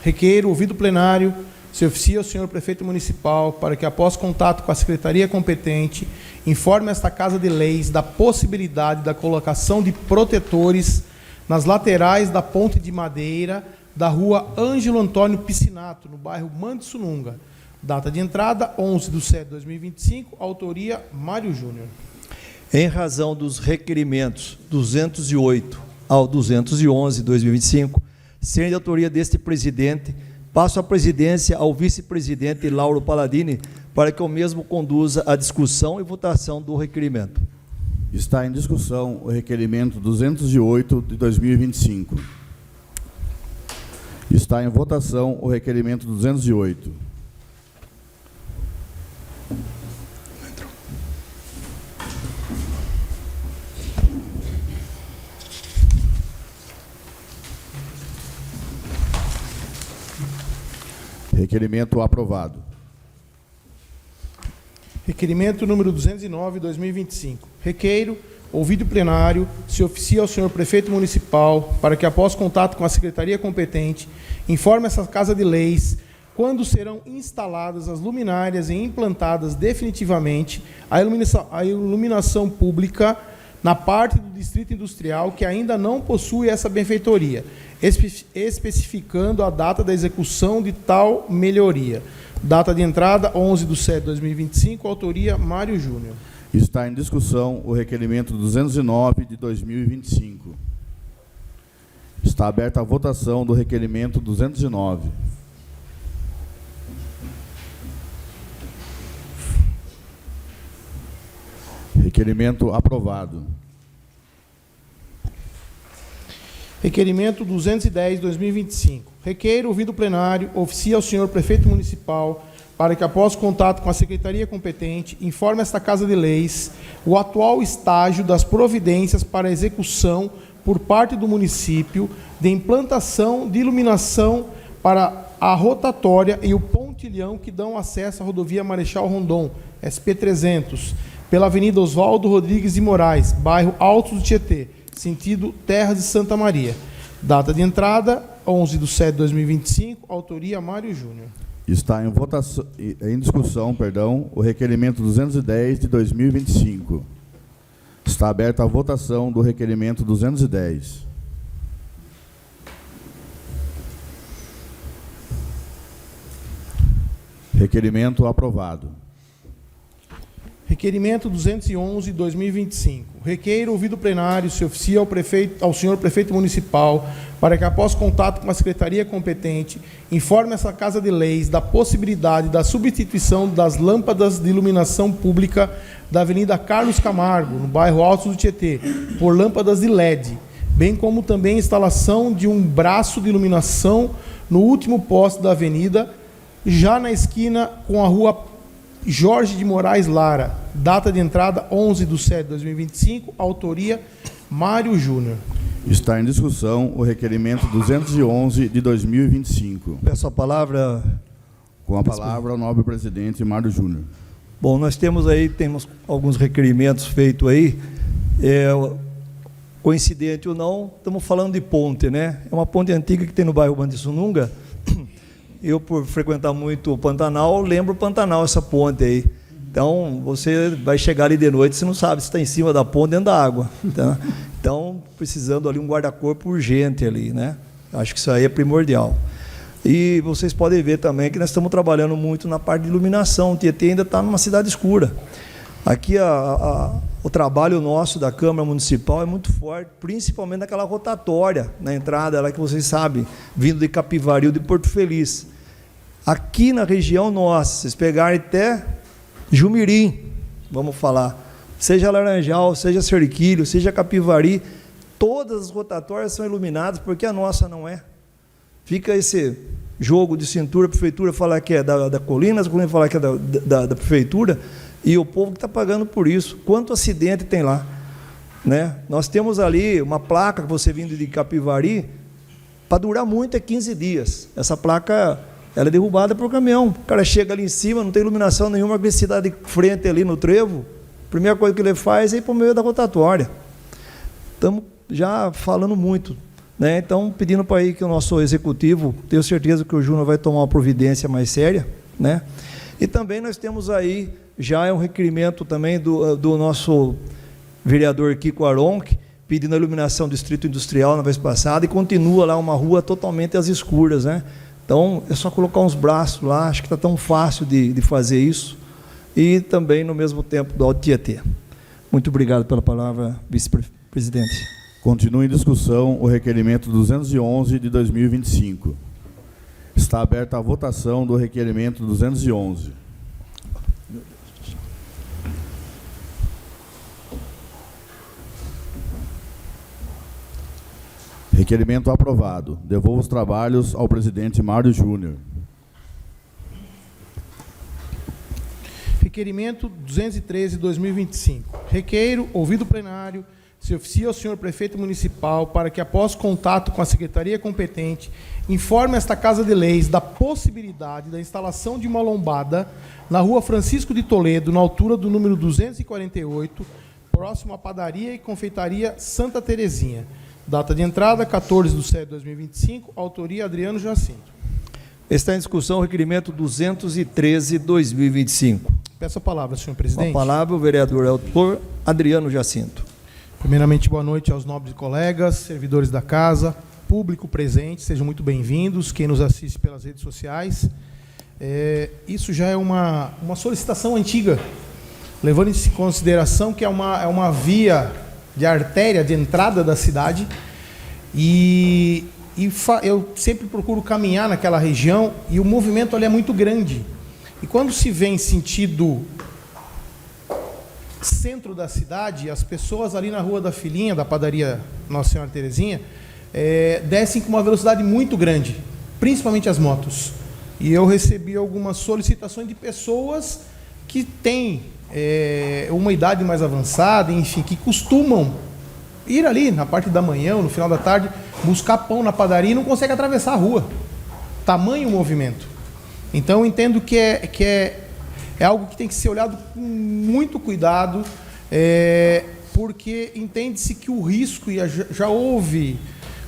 Requeiro, ouvido plenário, se oficia ao senhor prefeito municipal para que, após contato com a secretaria competente, informe esta Casa de Leis da possibilidade da colocação de protetores nas laterais da ponte de madeira da rua Ângelo Antônio Piscinato, no bairro Mandissununga. Data de entrada, 11/7/2025, autoria Mário Júnior. Em razão dos requerimentos 208 ao 211/2025, serem de autoria deste presidente, passo a presidência ao vice-presidente Lauro Palladini para que o mesmo conduza a discussão e votação do requerimento. Está em discussão o requerimento 208 de 2025. Está em votação o requerimento 208. Requerimento aprovado. Requerimento número 209/2025. Requeiro, ouvido plenário, se oficia ao senhor prefeito municipal para que, após contato com a secretaria competente, informe essa Casa de Leis quando serão instaladas as luminárias e implantadas definitivamente a iluminação pública na parte do Distrito Industrial que ainda não possui essa benfeitoria, especificando a data da execução de tal melhoria. Data de entrada, 11/7/2025, autoria Mário Júnior. Está em discussão o requerimento 209 de 2025. Está aberta a votação do requerimento 209. Requerimento aprovado. Requerimento 210/2025. Requeiro, ouvido plenário, oficia ao senhor prefeito municipal para que, após contato com a secretaria competente, informe esta Casa de Leis o atual estágio das providências para a execução por parte do município de implantação de iluminação para a rotatória e o pontilhão que dão acesso à rodovia Marechal Rondon, SP-300, pela Avenida Oswaldo Rodrigues de Moraes, bairro Alto do Tietê, sentido Terras de Santa Maria. Data de entrada, 11/7/2025, autoria Mário Júnior. Está em votação, em discussão, o requerimento 210 de 2025. Está aberta a votação do requerimento 210. Requerimento aprovado. Requerimento 211/2025. Requeiro, ouvido plenário, se oficia ao senhor prefeito municipal, para que, após contato com a secretaria competente, informe essa Casa de Leis da possibilidade da substituição das lâmpadas de iluminação pública da Avenida Carlos Camargo, no bairro Alto do Tietê, por lâmpadas de LED, bem como também a instalação de um braço de iluminação no último poste da avenida, já na esquina com a rua Jorge de Moraes Lara. Data de entrada 11/7/2025, autoria Mário Júnior. Está em discussão o requerimento 211 de 2025. Peço a palavra. Com a palavra, o nobre presidente Mário Júnior. Bom, nós temos alguns requerimentos feitos aí. Coincidente ou não, estamos falando de ponte, né? É uma ponte antiga que tem no bairro Bandissununga. Eu, por frequentar muito o Pantanal, lembro o Pantanal, essa ponte aí. Então, você vai chegar ali de noite, você não sabe se está em cima da ponte ou dentro da água. Tá? Então, precisando ali um guarda-corpo urgente ali, né? Acho que isso aí é primordial. E vocês podem ver também que nós estamos trabalhando muito na parte de iluminação. O Tietê ainda está numa cidade escura. Aqui o trabalho nosso da Câmara Municipal é muito forte, principalmente naquela rotatória, na entrada, lá que vocês sabem, vindo de Capivari ou de Porto Feliz. Aqui na região nossa, vocês pegarem até Jumirim, vamos falar, seja Laranjal, seja Cerquilho, seja Capivari, todas as rotatórias são iluminadas, porque a nossa não é. Fica esse jogo de cintura, a prefeitura falar que é da Colinas, a Colinas falar que é da prefeitura, e o povo que está pagando por isso. Quanto acidente tem lá, né? Nós temos ali uma placa que você vindo de Capivari, para durar muito é 15 dias. Essa placa, ela é derrubada por caminhão. O cara chega ali em cima, não tem iluminação nenhuma, a cidade de frente ali no trevo, a primeira coisa que ele faz é ir para o meio da rotatória. Estamos já falando muito, né? Então, pedindo para aí que o nosso executivo, tenho certeza que o Júnior vai tomar uma providência mais séria, né? E também nós temos aí, já é um requerimento também do nosso vereador Kiko Aronc, pedindo a iluminação do Distrito Industrial na vez passada, e continua lá uma rua totalmente às escuras, né? Então, é só colocar uns braços lá, acho que está tão fácil de fazer isso, e também, no mesmo tempo, do Alto Tietê. Muito obrigado pela palavra, vice-presidente. Continua em discussão o requerimento 211 de 2025. Está aberta a votação do requerimento 211. Requerimento aprovado. Devolvo os trabalhos ao presidente Mário Júnior. Requerimento 213/2025. Requeiro, ouvido plenário, se oficia ao senhor prefeito municipal para que, após contato com a secretaria competente, informe esta Casa de Leis da possibilidade da instalação de uma lombada na rua Francisco de Toledo, na altura do número 248, próximo à padaria e confeitaria Santa Terezinha. Data de entrada, 14/7/2025, autoria Adriano Jacinto. Está em discussão o requerimento 213/2025. Peço a palavra, senhor presidente. Com a palavra, o vereador autor Adriano Jacinto. Primeiramente, boa noite aos nobres colegas, servidores da casa, público presente, sejam muito bem-vindos, quem nos assiste pelas redes sociais. Isso já é uma solicitação antiga, levando em consideração que é uma via de artéria de entrada da cidade, e eu sempre procuro caminhar naquela região, e o movimento ali é muito grande. E quando se vem em sentido centro da cidade, as pessoas ali na Rua da Filhinha, da padaria Nossa Senhora Terezinha, descem com uma velocidade muito grande, principalmente as motos. E eu recebi algumas solicitações de pessoas que têm uma idade mais avançada, enfim, que costumam ir ali na parte da manhã ou no final da tarde, buscar pão na padaria e não conseguem atravessar a rua. Tamanho movimento. Então, eu entendo que é algo que tem que ser olhado com muito cuidado, porque entende-se que o risco, e já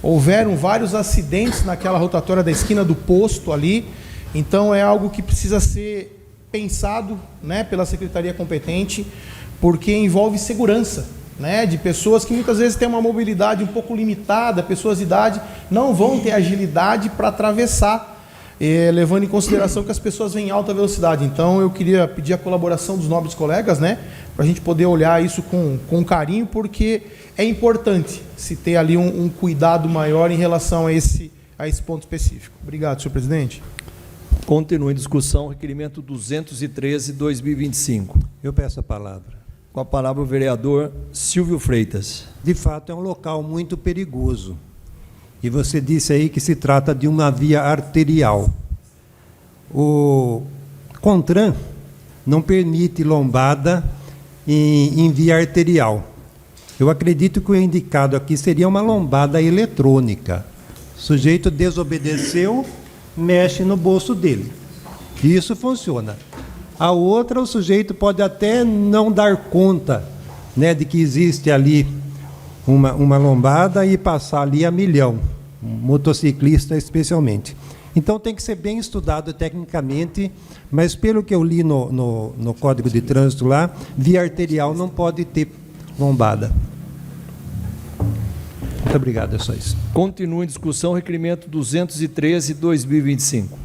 houveram vários acidentes naquela rotatória da esquina do posto ali, então é algo que precisa ser pensado, né, pela secretaria competente, porque envolve segurança, né, de pessoas que muitas vezes têm uma mobilidade um pouco limitada, pessoas de idade não vão ter agilidade para atravessar. levando em consideração que as pessoas vêm em alta velocidade. Então, eu queria pedir a colaboração dos nobres colegas, né, para a gente poder olhar isso com carinho, porque é importante se ter ali um cuidado maior em relação a esse ponto específico. Obrigado, senhor presidente. Continua em discussão o requerimento 213/2025. Eu peço a palavra. Com a palavra o vereador Silvio Freitas. De fato, é um local muito perigoso. E você disse aí que se trata de uma via arterial. O CONTRAN não permite lombada em via arterial. Eu acredito que o indicado aqui seria uma lombada eletrônica. O sujeito desobedeceu, mexe no bolso dele. Isso funciona. A outra, o sujeito pode até não dar conta, né, de que existe ali uma lombada e passar ali a milhão, motociclista especialmente. Então tem que ser bem estudado tecnicamente, mas pelo que eu li no Código de Trânsito lá, via arterial não pode ter lombada. Muito obrigado, é só isso. Continua em discussão o requerimento 213/2025.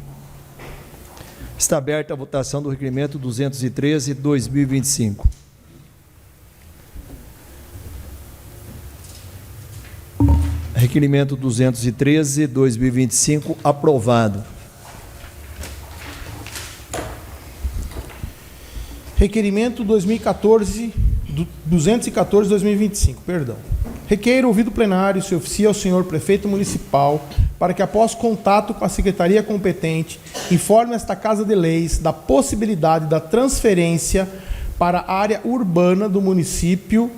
Está aberta a votação do requerimento 213/2025. Requerimento 213/2025 aprovado. Requerimento 214/2025, perdão. Requeiro, ouvido plenário, se oficia ao senhor prefeito municipal para que, após contato com a secretaria competente, informe esta Casa de Leis da possibilidade da transferência para a área urbana do município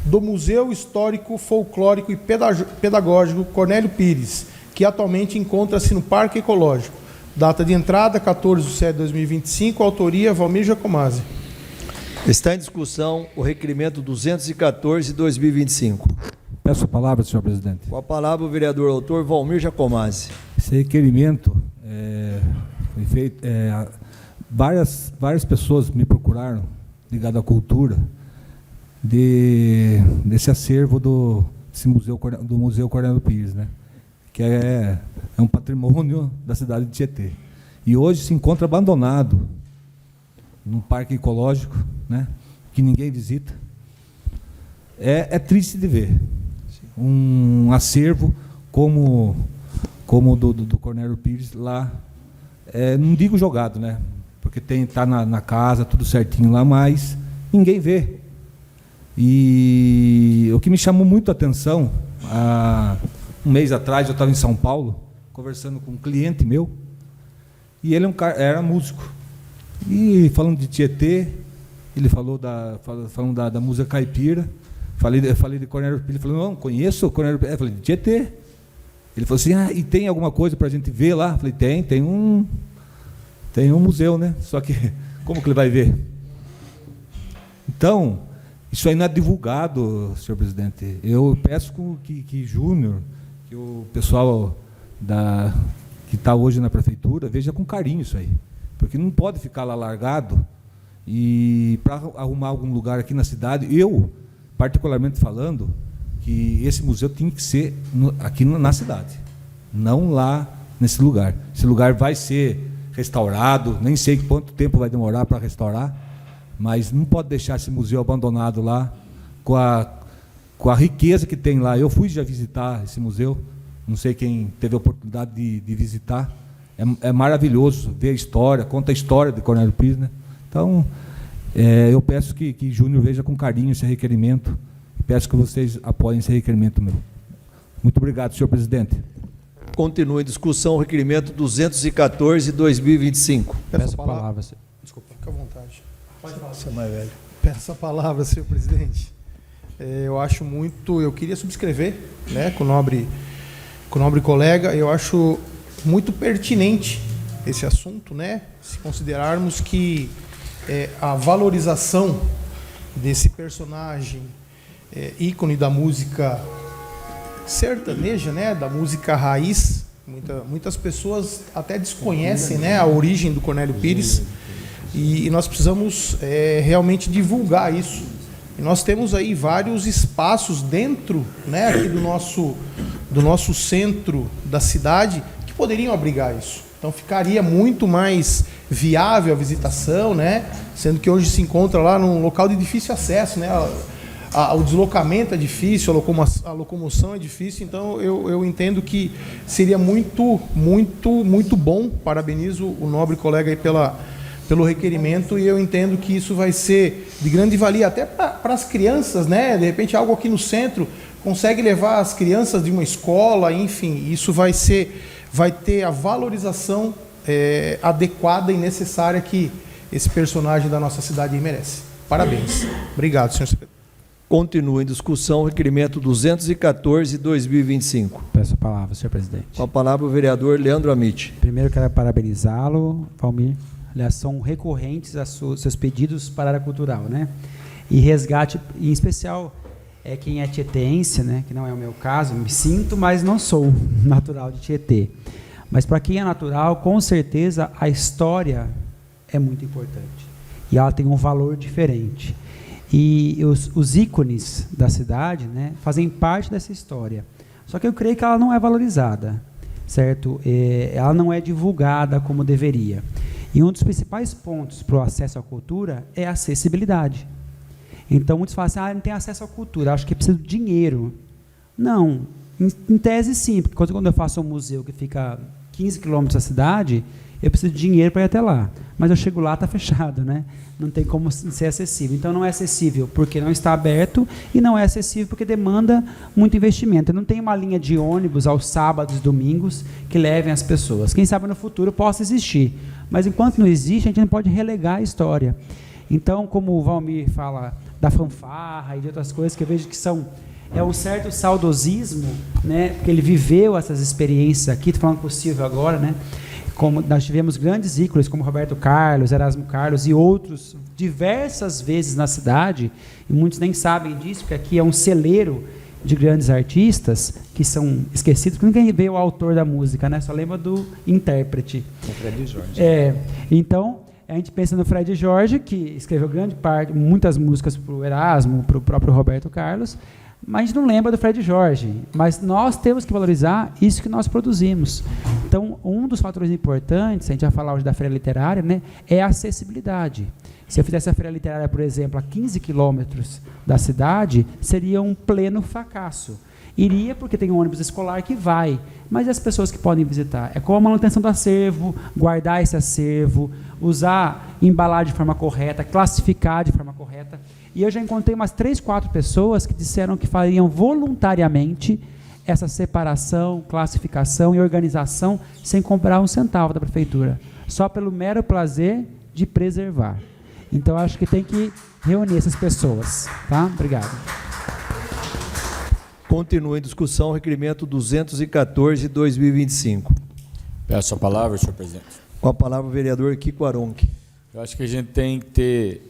do Museu Histórico, Folclórico e Pedagógico Cornélio Pires, que atualmente encontra-se no Parque Ecológico. Data de entrada, 14/7/2025, autoria Valmir Giacomazzi. Está em discussão o requerimento 214/2025. Peço a palavra, senhor presidente. Com a palavra o vereador autor Valmir Giacomazzi. Esse requerimento foi feito. Várias pessoas me procuraram, ligado à cultura, desse acervo do Museu Cornélio Pires, né? Que é um patrimônio da cidade de Tietê. E hoje se encontra abandonado num parque ecológico, né? Que ninguém visita. É triste de ver um acervo como o do Cornélio Pires lá. Não digo jogado, né? Porque tá na casa, tudo certinho lá, mas ninguém vê. E o que me chamou muito a atenção, há um mês atrás eu estava em São Paulo, conversando com um cliente meu, e ele era músico. E falando de Tietê, ele falou falando da música caipira, falei de Cornélio Pires, ele falou, não, conheço o Cornélio Pires, eu falei, de Tietê. Ele falou assim, e tem alguma coisa para a gente ver lá? Eu falei, tem um museu, né? Só que, como que ele vai ver? Então, isso aí não é divulgado, senhor presidente. Eu peço que Júnior, que o pessoal que está hoje na prefeitura, veja com carinho isso aí. Porque não pode ficar lá largado, e para arrumar algum lugar aqui na cidade, eu, particularmente falando, que esse museu tem que ser aqui na cidade, não lá nesse lugar. Esse lugar vai ser restaurado, nem sei quanto tempo vai demorar para restaurar, mas não pode deixar esse museu abandonado lá, com a riqueza que tem lá. Eu fui já visitar esse museu, não sei quem teve a oportunidade de visitar. É maravilhoso ver a história, conta a história de Cornélio Pires, né? Então, eu peço que Júnior veja com carinho esse requerimento, peço que vocês apoiem esse requerimento meu. Muito obrigado, senhor presidente. Continua em discussão o requerimento 214/2025. Peço a palavra. Desculpa, fica à vontade. Pode falar. Você é mais velho. Peço a palavra, senhor presidente. Eu queria subscrever, né, com o nobre colega, eu acho muito pertinente esse assunto, né, se considerarmos que a valorização desse personagem ícone da música sertaneja, né, da música raiz, muitas pessoas até desconhecem, né, a origem do Cornélio Pires, e nós precisamos realmente divulgar isso. E nós temos aí vários espaços dentro, né, aqui do nosso centro da cidade que poderiam abrigar isso. Então ficaria muito mais viável a visitação, né? Sendo que hoje se encontra lá num local de difícil acesso, né? O deslocamento é difícil, a locomoção é difícil, então eu entendo que seria muito bom. Parabenizo o nobre colega aí pelo requerimento, e eu entendo que isso vai ser de grande valia até para as crianças, né? De repente algo aqui no centro consegue levar as crianças de uma escola, enfim, isso vai ter a valorização adequada e necessária que esse personagem da nossa cidade merece. Parabéns. Obrigado, senhor secretário. Continua em discussão o requerimento 214/2025. Peço a palavra, senhor presidente. Com a palavra o vereador Leandro Amit. Primeiro quero parabenizá-lo, Valmir. Aliás, são recorrentes seus pedidos para a área cultural, né? E resgate, em especial, quem é tietense, né? Que não é o meu caso, me sinto, mas não sou natural de Tietê. Mas para quem é natural, com certeza a história é muito importante. E ela tem um valor diferente. E os ícones da cidade, né, fazem parte dessa história. Só que eu creio que ela não é valorizada, certo? Ela não é divulgada como deveria. E um dos principais pontos para o acesso à cultura é a acessibilidade. Então, muitos falam assim, não tem acesso à cultura, acho que precisa de dinheiro. Não, em tese sim, porque quando eu faço um museu que fica 15 quilômetros da cidade, eu preciso de dinheiro para ir até lá. Mas eu chego lá, está fechado, né? Não tem como ser acessível. Então, não é acessível porque não está aberto e não é acessível porque demanda muito investimento. Não tem uma linha de ônibus aos sábados e domingos que levem as pessoas. Quem sabe no futuro possa existir. Mas, enquanto não existe, a gente não pode relegar a história. Então, como o Valmir fala da fanfarra e de outras coisas que eu vejo que é um certo saudosismo, né? Porque ele viveu essas experiências aqui, estou falando com o Silvio agora, né? Como nós tivemos grandes ícones como Roberto Carlos, Erasmo Carlos e outros diversas vezes na cidade, e muitos nem sabem disso, porque aqui é um celeiro de grandes artistas que são esquecidos, porque ninguém vê o autor da música, né? Só lembra do intérprete. O Fred Jorge. Então, a gente pensa no Fred Jorge, que escreveu muitas músicas para o Erasmo, para o próprio Roberto Carlos, mas a gente não lembra do Fred Jorge. Mas nós temos que valorizar isso que nós produzimos. Então, um dos fatores importantes, a gente vai falar hoje da feira literária, né, é a acessibilidade. Se eu fizesse a feira literária, por exemplo, a 15 quilômetros da cidade, seria um pleno fracasso. Iria porque tem um ônibus escolar que vai, mas e as pessoas que podem visitar? É como a manutenção do acervo, guardar esse acervo, embalar de forma correta, classificar de forma correta. E eu já encontrei umas 3, 4 pessoas que disseram que fariam voluntariamente essa separação, classificação e organização sem comprar um centavo da prefeitura, só pelo mero prazer de preservar. Então, acho que tem que reunir essas pessoas. Tá? Obrigado. Continua em discussão o requerimento 214/2025. Peço a palavra, senhor presidente. Com a palavra o vereador Kiko Aronchi. Eu acho que a gente tem que ter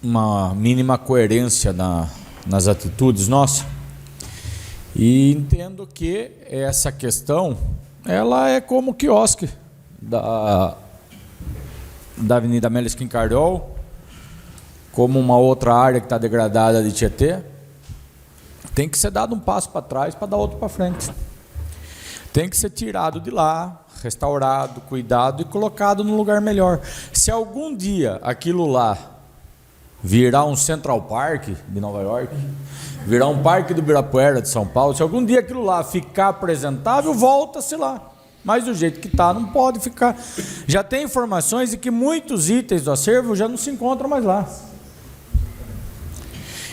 uma mínima coerência nas atitudes nossas. E entendo que essa questão, ela é como o quiosque da Avenida Amélia Esquincardol, como uma outra área que está degradada de Tietê. Tem que ser dado um passo para trás para dar outro para frente. Tem que ser tirado de lá, restaurado, cuidado e colocado num lugar melhor. Se algum dia aquilo lá virar um Central Park de Nova York, virar um Parque do Ibirapuera de São Paulo, se algum dia aquilo lá ficar apresentável, volta-se lá. Mas do jeito que está, não pode ficar. Já tem informações de que muitos itens do acervo já não se encontram mais lá.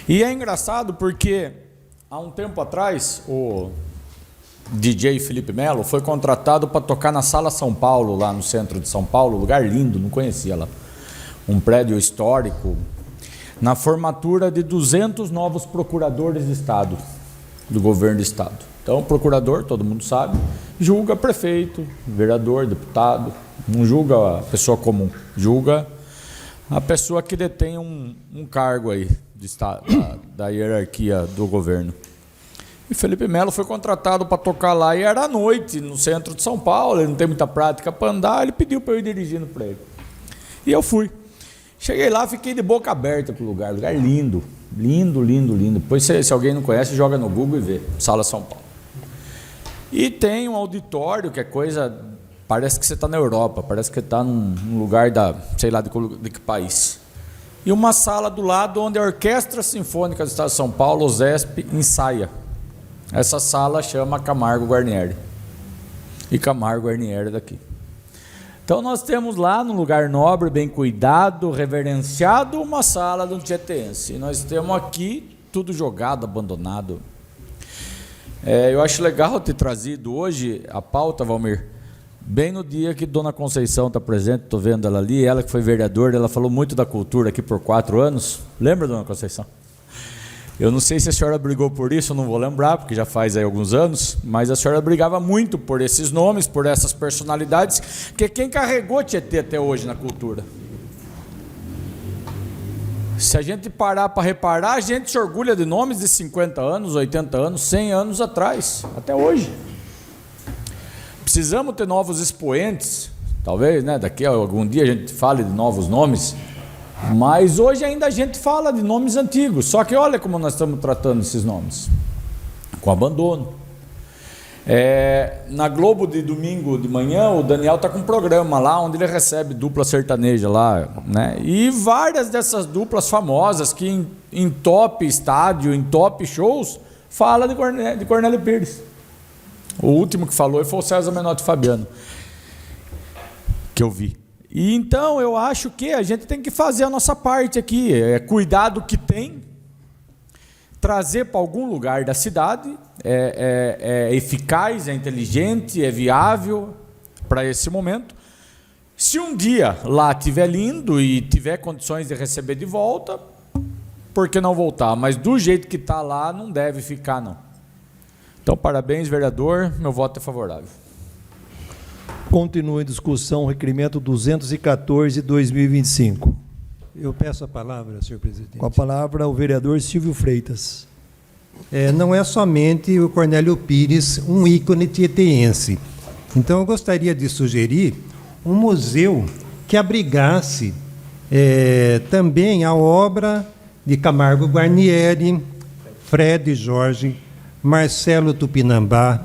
E é engraçado porque há um tempo atrás, o DJ Felipe Melo foi contratado para tocar na Sala São Paulo, lá no centro de São Paulo, lugar lindo, não conhecia lá. Um prédio histórico, na formatura de 200 novos procuradores de Estado, do governo do Estado. Então, o procurador, todo mundo sabe, julga prefeito, vereador, deputado, não julga a pessoa comum, julga a pessoa que detém um cargo aí de Estado, da hierarquia do governo. E Felipe Melo foi contratado para tocar lá e era à noite, no centro de São Paulo, ele não tem muita prática para andar, ele pediu para eu ir dirigindo para ele. E eu fui. Cheguei lá, fiquei de boca aberta para o lugar lindo, lindo, lindo, lindo. Depois, se alguém não conhece, joga no Google e vê, Sala São Paulo. E tem um auditório, que é coisa Parece que você está na Europa, parece que está num lugar sei lá de que país. E uma sala do lado onde a Orquestra Sinfônica do Estado de São Paulo, o ZESP, ensaia. Essa sala chama Camargo Guarnieri. E Camargo Guarnieri é daqui. Então nós temos lá, num lugar nobre, bem cuidado, reverenciado, uma sala do tietense. E nós temos aqui tudo jogado, abandonado. Eu acho legal ter trazido hoje a pauta, Valmir, bem no dia que Dona Conceição está presente, estou vendo ela ali, ela que foi vereadora, ela falou muito da cultura aqui por 4 anos. Lembra, Dona Conceição? Eu não sei se a senhora brigou por isso, eu não vou lembrar, porque já faz aí alguns anos, mas a senhora brigava muito por esses nomes, por essas personalidades, que quem carregou Tietê até hoje na cultura. Se a gente parar para reparar, a gente se orgulha de nomes de 50 anos, 80 anos, 100 anos atrás, até hoje. Precisamos ter novos expoentes, talvez, né? Daqui a algum dia a gente fale de novos nomes, mas hoje ainda a gente fala de nomes antigos, só que olha como nós estamos tratando esses nomes, com abandono. Na Globo de domingo de manhã, o Daniel está com um programa lá, onde ele recebe dupla sertaneja lá, né? E várias dessas duplas famosas, que em top estádio, em top shows, fala de Cornélio Pires. O último que falou foi o César Menotti Fabiano, que eu vi. E então eu acho que a gente tem que fazer a nossa parte aqui, cuidar do que tem, trazer para algum lugar da cidade, é eficaz, é inteligente, é viável para esse momento. Se um dia lá estiver lindo e tiver condições de receber de volta, por que não voltar? Mas do jeito que está lá, não deve ficar, não. Então, parabéns, vereador, meu voto é favorável. Continua em discussão o requerimento 214/2025. Eu peço a palavra, senhor presidente. Com a palavra, o vereador Silvio Freitas. Não é somente o Cornélio Pires um ícone tieteense. Então, eu gostaria de sugerir um museu que abrigasse também a obra de Camargo Guarnieri, Fred Jorge, Marcelo Tupinambá,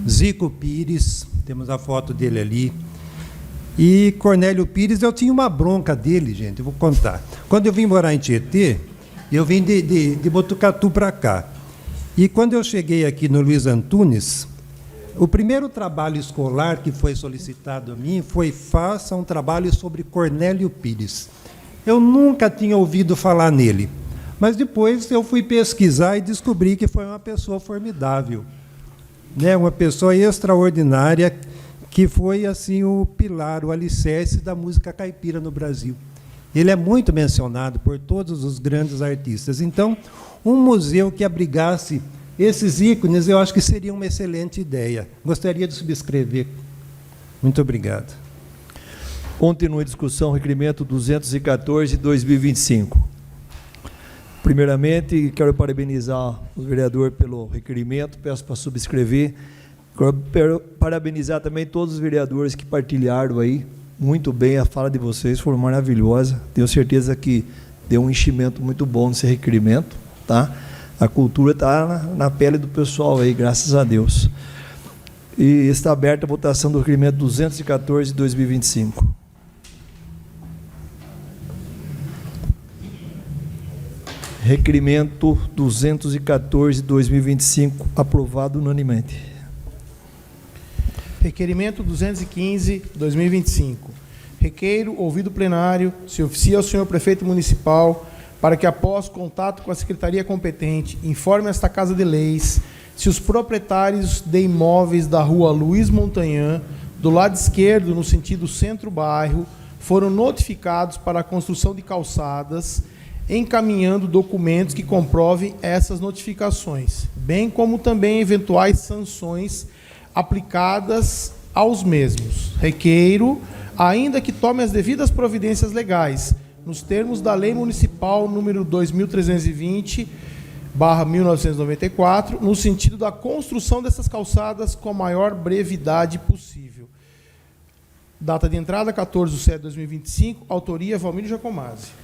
Zico Pires, temos a foto dele ali, e Cornélio Pires. Eu tinha uma bronca dele, gente, eu vou contar. Quando eu vim morar em Tietê, eu vim de Botucatu para cá. E quando eu cheguei aqui no Luiz Antunes, o primeiro trabalho escolar que foi solicitado a mim foi: faça um trabalho sobre Cornélio Pires. Eu nunca tinha ouvido falar nele, mas depois eu fui pesquisar e descobri que foi uma pessoa formidável, né? Uma pessoa extraordinária, que foi assim o pilar, o alicerce da música caipira no Brasil. Ele é muito mencionado por todos os grandes artistas. Então, um museu que abrigasse esses ícones, eu acho que seria uma excelente ideia. Gostaria de subscrever. Muito obrigado. Continua a discussão, requerimento 214/2025. Primeiramente, quero parabenizar o vereador pelo requerimento, peço para subscrever. Quero parabenizar também todos os vereadores que partilharam aí muito bem, a fala de vocês foi maravilhosa. Tenho certeza que deu um enchimento muito bom nesse requerimento, tá? A cultura está na pele do pessoal aí, graças a Deus. E está aberta a votação do requerimento 214/2025. Requerimento 214/2025, aprovado unanimemente. Requerimento 215/2025. Requeiro, ouvido plenário, se oficia ao senhor prefeito municipal para que, após contato com a secretaria competente, informe esta Casa de Leis se os proprietários de imóveis da rua Luiz Montanhan, do lado esquerdo, no sentido centro-bairro, foram notificados para a construção de calçadas, encaminhando documentos que comprovem essas notificações, bem como também eventuais sanções aplicadas aos mesmos. Requeiro, ainda que tome as devidas providências legais, nos termos da Lei Municipal número 2320/1994, no sentido da construção dessas calçadas com a maior brevidade possível. Data de entrada, 14/7/2025, autoria Valmir Giacomazzi.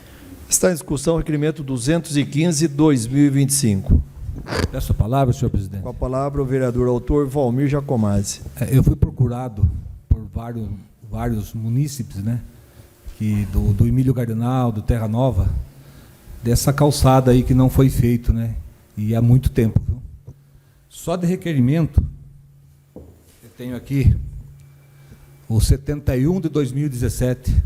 Está em discussão o requerimento 215/2025. Peço a palavra, senhor presidente. Com a palavra, o vereador autor Valmir Giacomazzi. Eu fui procurado por vários munícipes, né? Do Emílio Gardenal, do Terra Nova, dessa calçada aí que não foi feito, né? E há muito tempo, viu? Só de requerimento, eu tenho aqui o 71 de 2017,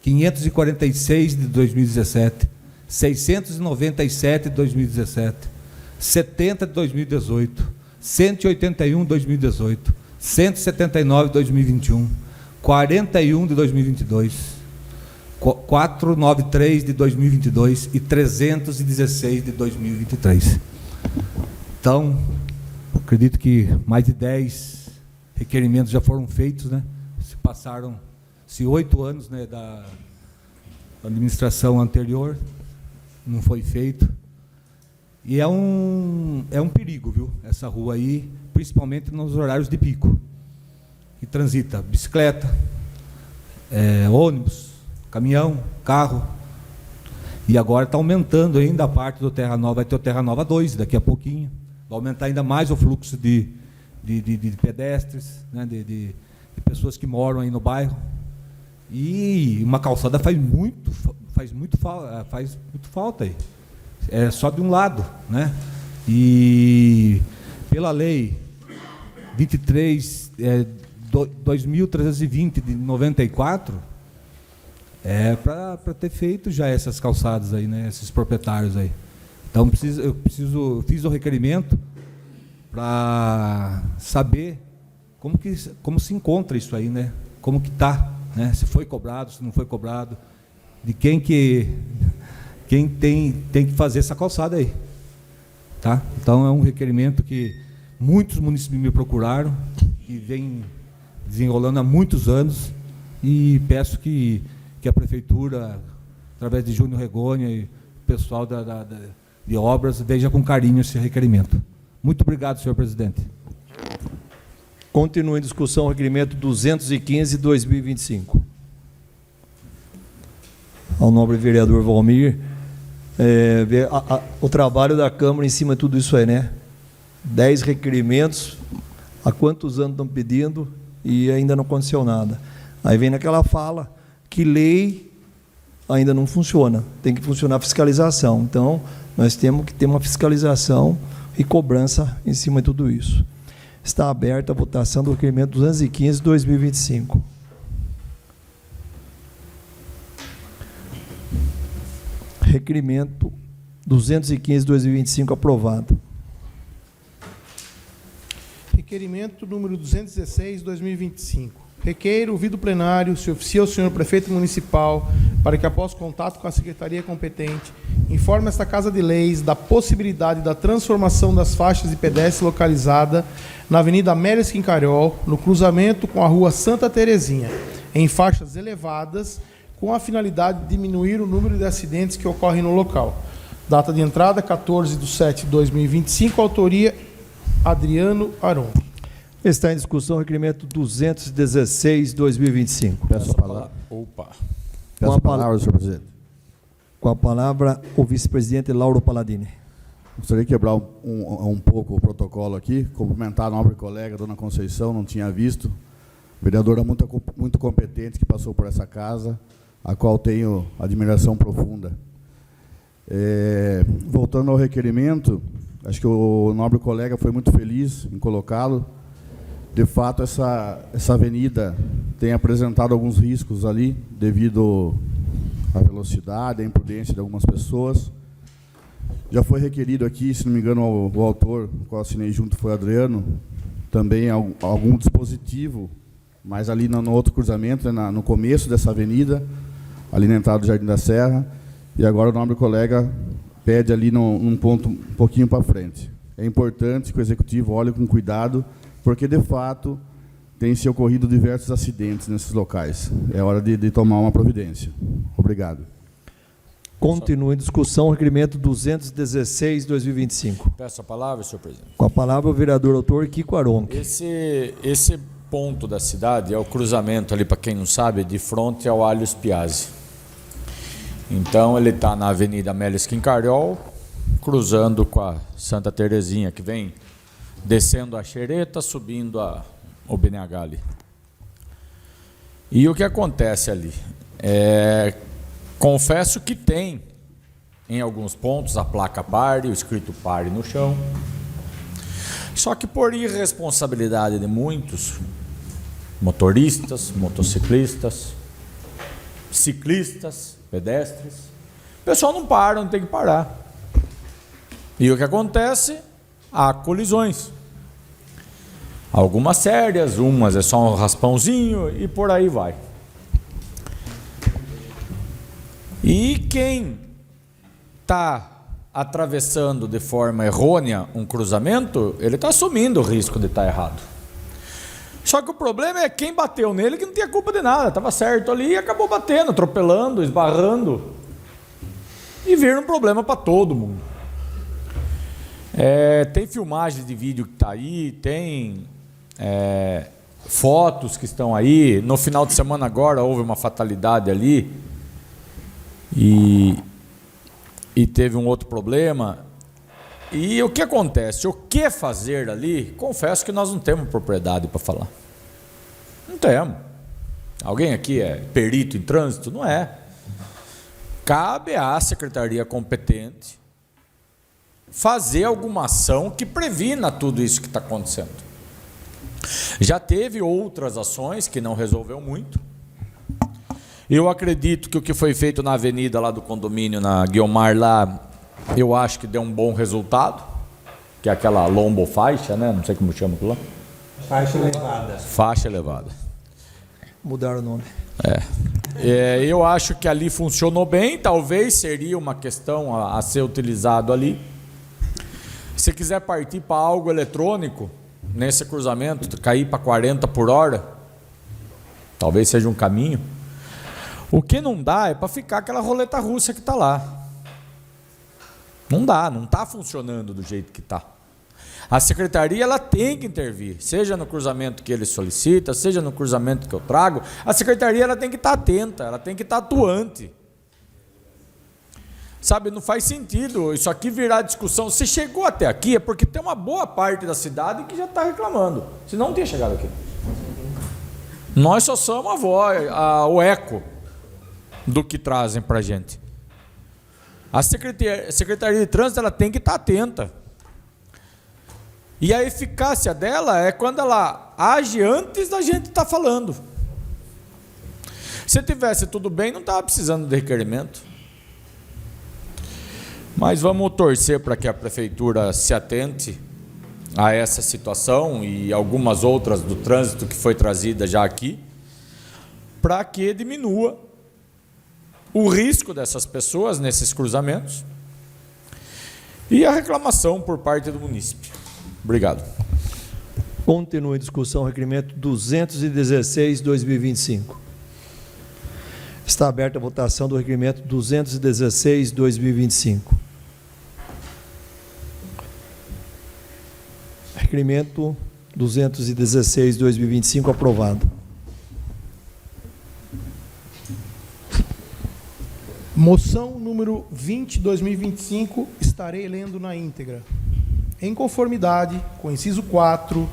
546 de 2017, 697 de 2017, 70 de 2018, 181 de 2018, 179 de 2021, 41 de 2022, 493 de 2022 e 316 de 2023. Então, acredito que mais de 10 requerimentos já foram feitos, né? Se 8 anos, né, da administração anterior, não foi feito. E é um perigo, viu? Essa rua aí, principalmente nos horários de pico, que transita bicicleta, ônibus, caminhão, carro. E agora está aumentando ainda a parte do Terra Nova, vai ter o Terra Nova 2 daqui a pouquinho. Vai aumentar ainda mais o fluxo de pedestres, né, de pessoas que moram aí no bairro. E uma calçada faz muito falta aí. É só de um lado, né? E pela lei 23.320 de 94, para ter feito já essas calçadas aí, né? Esses proprietários aí. Então eu fiz o requerimento para saber como se encontra isso aí, né? Como que está, né? Se foi cobrado, se não foi cobrado, de quem tem que fazer essa calçada aí, tá? Então é um requerimento que muitos municípios me procuraram, que vem desenrolando há muitos anos, e peço que a prefeitura, através de Júnior Regonha e o pessoal de obras, veja com carinho esse requerimento. Muito obrigado, senhor presidente. Continua em discussão o requerimento 215/2025. Ao nobre vereador Valmir, o trabalho da Câmara em cima de tudo isso aí, né? 10 requerimentos, há quantos anos estão pedindo e ainda não aconteceu nada. Aí vem naquela fala que lei ainda não funciona, tem que funcionar a fiscalização. Então, nós temos que ter uma fiscalização e cobrança em cima de tudo isso. Está aberta a votação do requerimento 215/2025. Requerimento 215/2025 aprovado. Requerimento número 216/2025. Requeiro, ouvido plenário, se oficia ao senhor prefeito municipal para que, após contato com a secretaria competente, informe esta Casa de Leis da possibilidade da transformação das faixas de pedestre localizada na Avenida Amélia Quincariol, no cruzamento com a Rua Santa Terezinha, em faixas elevadas, com a finalidade de diminuir o número de acidentes que ocorrem no local. Data de entrada, 14/7/2025, autoria Adriano Aron. Está em discussão o requerimento 216/2025. Peço a palavra. Com a palavra, senhor presidente. Com a palavra, o vice-presidente Lauro Palladini. Gostaria de quebrar um pouco o protocolo aqui, cumprimentar a nobre colega, dona Conceição, não tinha visto, vereadora muito competente que passou por essa casa, a qual tenho admiração profunda. Voltando ao requerimento, acho que o nobre colega foi muito feliz em colocá-lo. De fato, essa avenida tem apresentado alguns riscos ali, devido à velocidade, à imprudência de algumas pessoas. Já foi requerido aqui, se não me engano, o autor, com o qual assinei junto, foi o Adriano, também algum dispositivo, mas ali no outro cruzamento, no começo dessa avenida, ali na entrada do Jardim da Serra, e agora o nobre colega pede ali num ponto um pouquinho para frente. É importante que o Executivo olhe com cuidado, porque, de fato, tem se ocorrido diversos acidentes nesses locais. É hora de tomar uma providência. Obrigado. Continua em discussão o requerimento 216/2025. Peço a palavra, senhor presidente. Com a palavra, o vereador autor Kiko Aronque. Esse ponto da cidade é o cruzamento ali, para quem não sabe, de frente ao Alhos Piazzi. Então, ele está na Avenida Amélia Quincariol, cruzando com a Santa Terezinha, que vem descendo a Xereta, subindo o BNH ali. E o que acontece ali? Confesso que tem, em alguns pontos, a placa pare, o escrito pare no chão. Só que por irresponsabilidade de muitos, motoristas, motociclistas, ciclistas, pedestres, o pessoal não para, não tem que parar. E o que acontece? Há colisões. Algumas sérias, umas é só um raspãozinho e por aí vai. E quem está atravessando de forma errônea um cruzamento, ele está assumindo o risco de estar errado. Só que o problema é quem bateu nele que não tinha culpa de nada, estava certo ali e acabou batendo, atropelando, esbarrando. E vira um problema para todo mundo. Tem filmagem de vídeo que está aí, tem fotos que estão aí. No final de semana agora houve uma fatalidade ali e teve um outro problema. E o que acontece? O que fazer ali? Confesso que nós não temos propriedade para falar. Não temos. Alguém aqui é perito em trânsito? Não é. Cabe à secretaria competente fazer alguma ação que previna tudo isso que está acontecendo. Já teve outras ações que não resolveu muito. Eu acredito que o que foi feito na avenida lá do condomínio, na Guiomar lá, eu acho que deu um bom resultado, que é aquela lombo faixa, né? Não sei como chama aquilo lá. Faixa elevada. Faixa elevada. Mudaram o nome. Eu acho que ali funcionou bem, talvez seria uma questão a ser utilizado ali. Se quiser partir para algo eletrônico, nesse cruzamento, cair para 40 por hora, talvez seja um caminho. O que não dá é para ficar aquela roleta russa que está lá. Não dá, não está funcionando do jeito que está. A secretaria ela tem que intervir, seja no cruzamento que ele solicita, seja no cruzamento que eu trago. A secretaria ela tem que estar atenta, ela tem que estar atuante. Sabe, não faz sentido isso aqui virar discussão. Se chegou até aqui é porque tem uma boa parte da cidade que já está reclamando, senão não tinha chegado aqui. Nós só somos a voz, o eco do que trazem para a gente. A Secretaria de Trânsito ela tem que estar atenta. E a eficácia dela é quando ela age antes da gente estar falando. Se tivesse tudo bem, não estava precisando de requerimento. Mas vamos torcer para que a Prefeitura se atente a essa situação e algumas outras do trânsito que foi trazida já aqui, para que diminua o risco dessas pessoas nesses cruzamentos e a reclamação por parte do município. Obrigado. Continua em discussão o requerimento 216/2025. Está aberta a votação do requerimento 216/2025. Requerimento 216/2025 aprovado. Moção número 20/2025, estarei lendo na íntegra. Em conformidade com o inciso 4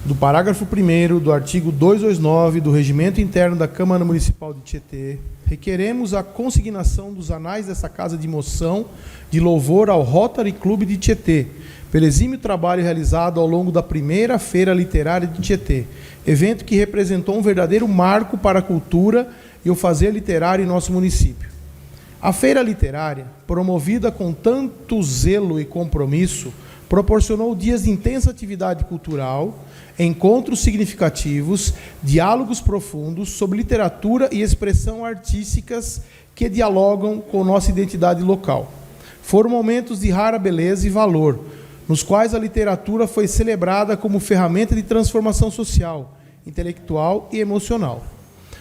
do parágrafo 1º do artigo 229 do Regimento Interno da Câmara Municipal de Tietê, requeremos a consignação dos anais dessa Casa de Moção de louvor ao Rotary Clube de Tietê, pelo exímio trabalho realizado ao longo da primeira Feira Literária de Tietê, evento que representou um verdadeiro marco para a cultura e o fazer literário em nosso município. A Feira Literária, promovida com tanto zelo e compromisso, proporcionou dias de intensa atividade cultural, encontros significativos, diálogos profundos sobre literatura e expressão artísticas que dialogam com nossa identidade local. Foram momentos de rara beleza e valor, nos quais a literatura foi celebrada como ferramenta de transformação social, intelectual e emocional.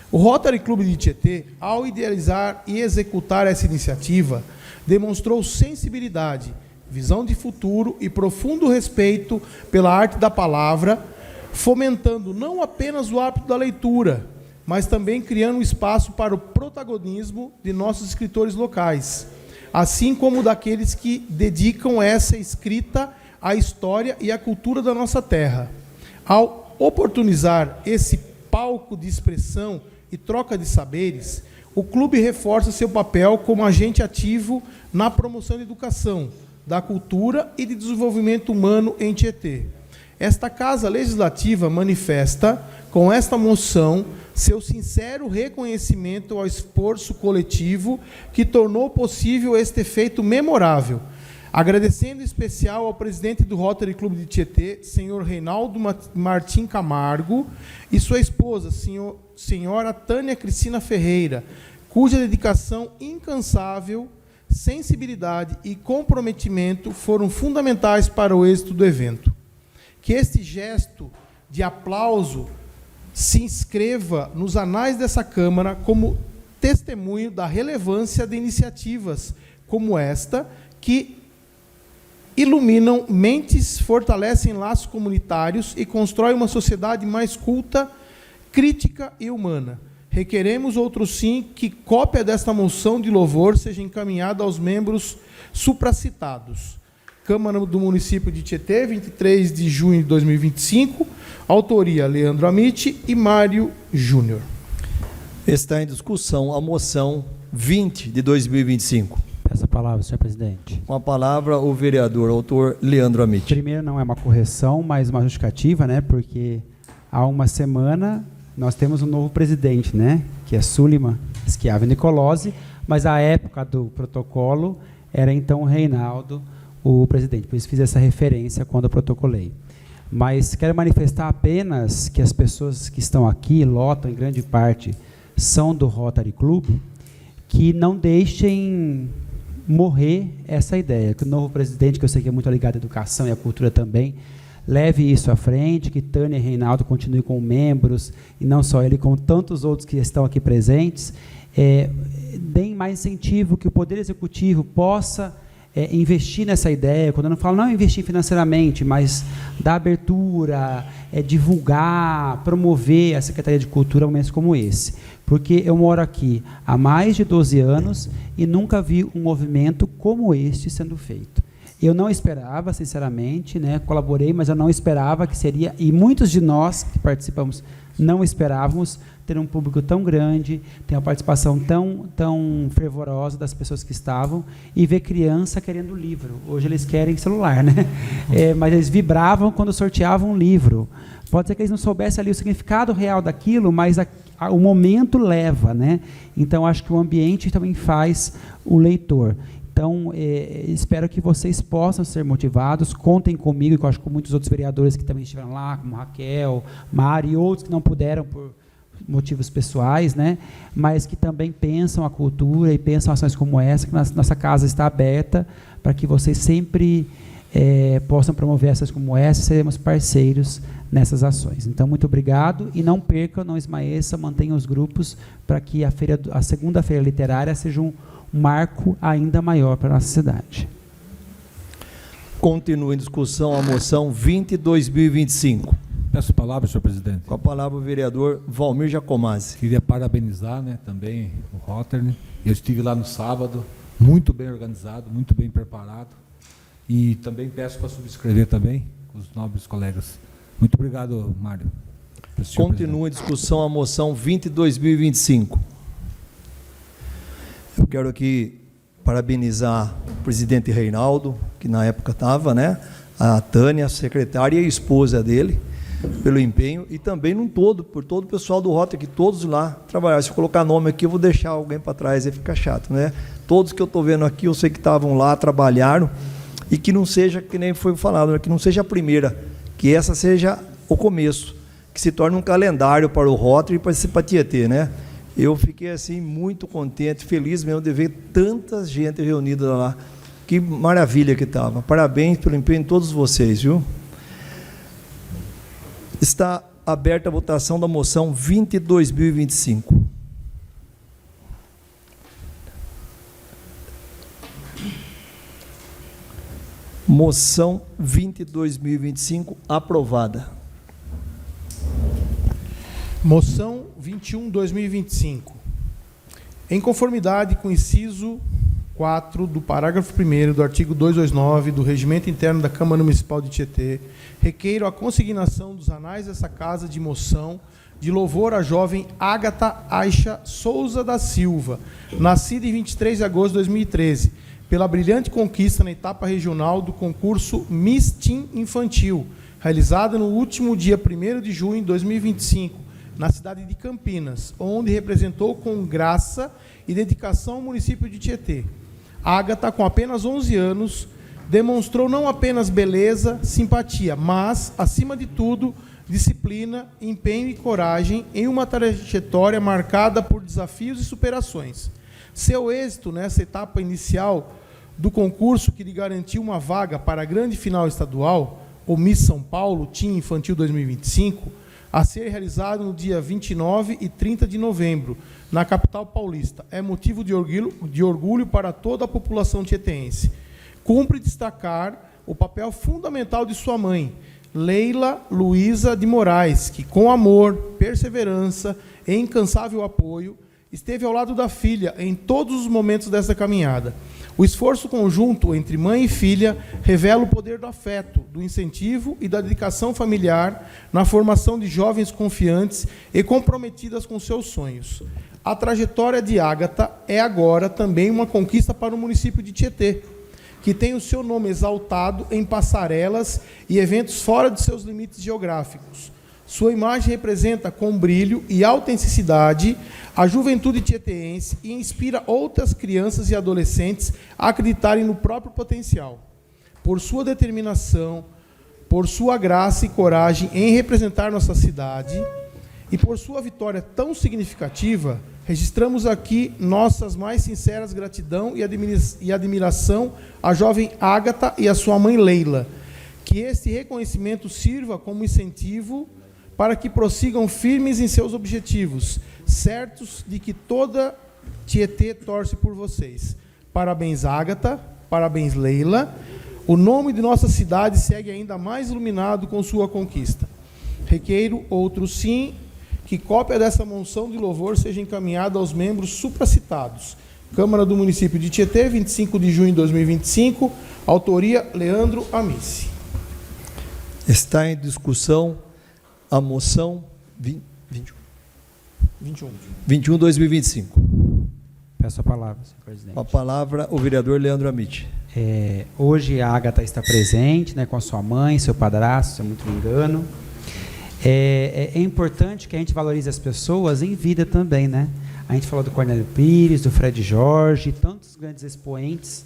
O Rotary Clube de Tietê, ao idealizar e executar essa iniciativa, demonstrou sensibilidade, visão de futuro e profundo respeito pela arte da palavra, fomentando não apenas o hábito da leitura, mas também criando um espaço para o protagonismo de nossos escritores locais, assim como daqueles que dedicam essa escrita à história e à cultura da nossa terra. Ao oportunizar esse palco de expressão e troca de saberes, o clube reforça seu papel como agente ativo na promoção da educação, da cultura e de desenvolvimento humano em Tietê. Esta Casa Legislativa manifesta, com esta moção, seu sincero reconhecimento ao esforço coletivo que tornou possível este feito memorável, agradecendo em especial ao presidente do Rotary Clube de Tietê, senhor Reinaldo Martim Camargo, e sua esposa, senhora Tânia Cristina Ferreira, cuja dedicação incansável, sensibilidade e comprometimento foram fundamentais para o êxito do evento. Que este gesto de aplauso se inscreva nos anais dessa Câmara como testemunho da relevância de iniciativas como esta, que iluminam mentes, fortalecem laços comunitários e constroem uma sociedade mais culta, crítica e humana. Requeremos, outro sim, que cópia desta moção de louvor seja encaminhada aos membros supracitados. Câmara do Município de Tietê, 23 de junho de 2025, autoria Leandro Amite e Mário Júnior. Está em discussão a moção 20 de 2025. Peço a palavra, senhor presidente. Com a palavra, o vereador, autor Leandro Amite. Primeiro, não é uma correção, mas uma justificativa, né? Porque há uma semana nós temos um novo presidente, né? Que é Suliman Schiave Nicolosi, mas à época do protocolo era então o Reinaldo, o presidente. Por isso fiz essa referência quando eu protocolei. Mas quero manifestar apenas que as pessoas que estão aqui, lotam em grande parte, são do Rotary Club, que não deixem morrer essa ideia, que o novo presidente, que eu sei que é muito ligado à educação e à cultura também, leve isso à frente, que Tânia e Reinaldo continuem como membros, e não só ele, como tantos outros que estão aqui presentes, deem mais incentivo, que o Poder Executivo possa investir nessa ideia. Quando eu não falo não investir financeiramente, mas dar abertura, divulgar, promover a Secretaria de Cultura em momentos como esse. Porque eu moro aqui há mais de 12 anos e nunca vi um movimento como este sendo feito. Eu não esperava, sinceramente, né, colaborei, mas eu não esperava que seria, e muitos de nós que participamos não esperávamos ter um público tão grande, ter uma participação tão fervorosa das pessoas que estavam, e ver criança querendo livro. Hoje eles querem celular, né? Mas eles vibravam quando sorteavam um livro. Pode ser que eles não soubessem ali o significado real daquilo, mas o momento leva, né? Então, acho que o ambiente também faz o leitor. Então, espero que vocês possam ser motivados, contem comigo, e eu acho que com muitos outros vereadores que também estiveram lá, como Raquel, Mário e outros que não puderam por motivos pessoais, né? Mas que também pensam a cultura e pensam ações como essa, que nossa casa está aberta para que vocês sempre possam promover ações como essa, e seremos parceiros nessas ações. Então, muito obrigado, e não percam, não esmaeçam, mantenham os grupos para que a segunda feira literária seja um marco ainda maior para a nossa cidade. Continua em discussão a moção 20/2025. Peço a palavra, senhor presidente. Com a palavra o vereador Valmir Jacomazzi. Queria parabenizar, né, também o Rotary. Eu estive lá no sábado, muito bem organizado, muito bem preparado. E também peço para subscrever também com os nobres colegas. Muito obrigado, Mário. Continua em discussão a moção 20/2025. Eu quero aqui parabenizar o presidente Reinaldo, que na época estava, né? A Tânia, a secretária, e a esposa dele, pelo empenho, e também por todo o pessoal do Rotary, que todos lá trabalharam. Se eu colocar nome aqui, eu vou deixar alguém para trás, aí fica chato, né? Todos que eu estou vendo aqui, eu sei que estavam lá, trabalharam, e que não seja, que nem foi falado, né? Que não seja a primeira, que essa seja o começo, que se torne um calendário para o Rotary e para Tietê, né? Eu fiquei assim muito contente, feliz mesmo de ver tanta gente reunida lá. Que maravilha que estava. Parabéns pelo empenho de todos vocês, viu? Está aberta a votação da moção 20/2025. Moção 20/2025 aprovada. Moção 21/2025. Em conformidade com o inciso 4 do parágrafo 1º do artigo 229 do Regimento Interno da Câmara Municipal de Tietê, requeiro a consignação dos anais dessa Casa de moção de louvor à jovem Ágata Aixa Souza da Silva, nascida em 23 de agosto de 2013, pela brilhante conquista na etapa regional do concurso Miss Teen Infantil, realizada no último dia 1º de junho de 2025, na cidade de Campinas, onde representou com graça e dedicação o município de Tietê. Ágata, com apenas 11 anos, demonstrou não apenas beleza, simpatia, mas, acima de tudo, disciplina, empenho e coragem em uma trajetória marcada por desafios e superações. Seu êxito nessa etapa inicial do concurso que lhe garantiu uma vaga para a grande final estadual, o Miss São Paulo Teen Infantil 2025, a ser realizado no dia 29 e 30 de novembro, na capital paulista, é motivo de orgulho para toda a população tieteense. Cumpre destacar o papel fundamental de sua mãe, Leila Luísa de Moraes, que com amor, perseverança e incansável apoio, esteve ao lado da filha em todos os momentos dessa caminhada. O esforço conjunto entre mãe e filha revela o poder do afeto, do incentivo e da dedicação familiar na formação de jovens confiantes e comprometidas com seus sonhos. A trajetória de Ágata é agora também uma conquista para o município de Tietê, que tem o seu nome exaltado em passarelas e eventos fora de seus limites geográficos. Sua imagem representa com brilho e autenticidade a juventude tieteense e inspira outras crianças e adolescentes a acreditarem no próprio potencial. Por sua determinação, por sua graça e coragem em representar nossa cidade e por sua vitória tão significativa, registramos aqui nossas mais sinceras gratidão e admiração à jovem Ágata e à sua mãe Leila. Que este reconhecimento sirva como incentivo para que prossigam firmes em seus objetivos, certos de que toda Tietê torce por vocês. Parabéns, Ágata, parabéns, Leila. O nome de nossa cidade segue ainda mais iluminado com sua conquista. Requeiro outro sim, que cópia dessa moção de louvor seja encaminhada aos membros supracitados. Câmara do Município de Tietê, 25 de junho de 2025, autoria Leandro Amici. Está em discussão a moção 21/2025. Peço a palavra, senhor presidente. Com a palavra, o vereador Leandro Amici. Hoje a Ágata está presente, né, com a sua mãe, seu padrasto, se eu não me engano. É importante que a gente valorize as pessoas em vida também, né? A gente falou do Cornélio Pires, do Fred Jorge, tantos grandes expoentes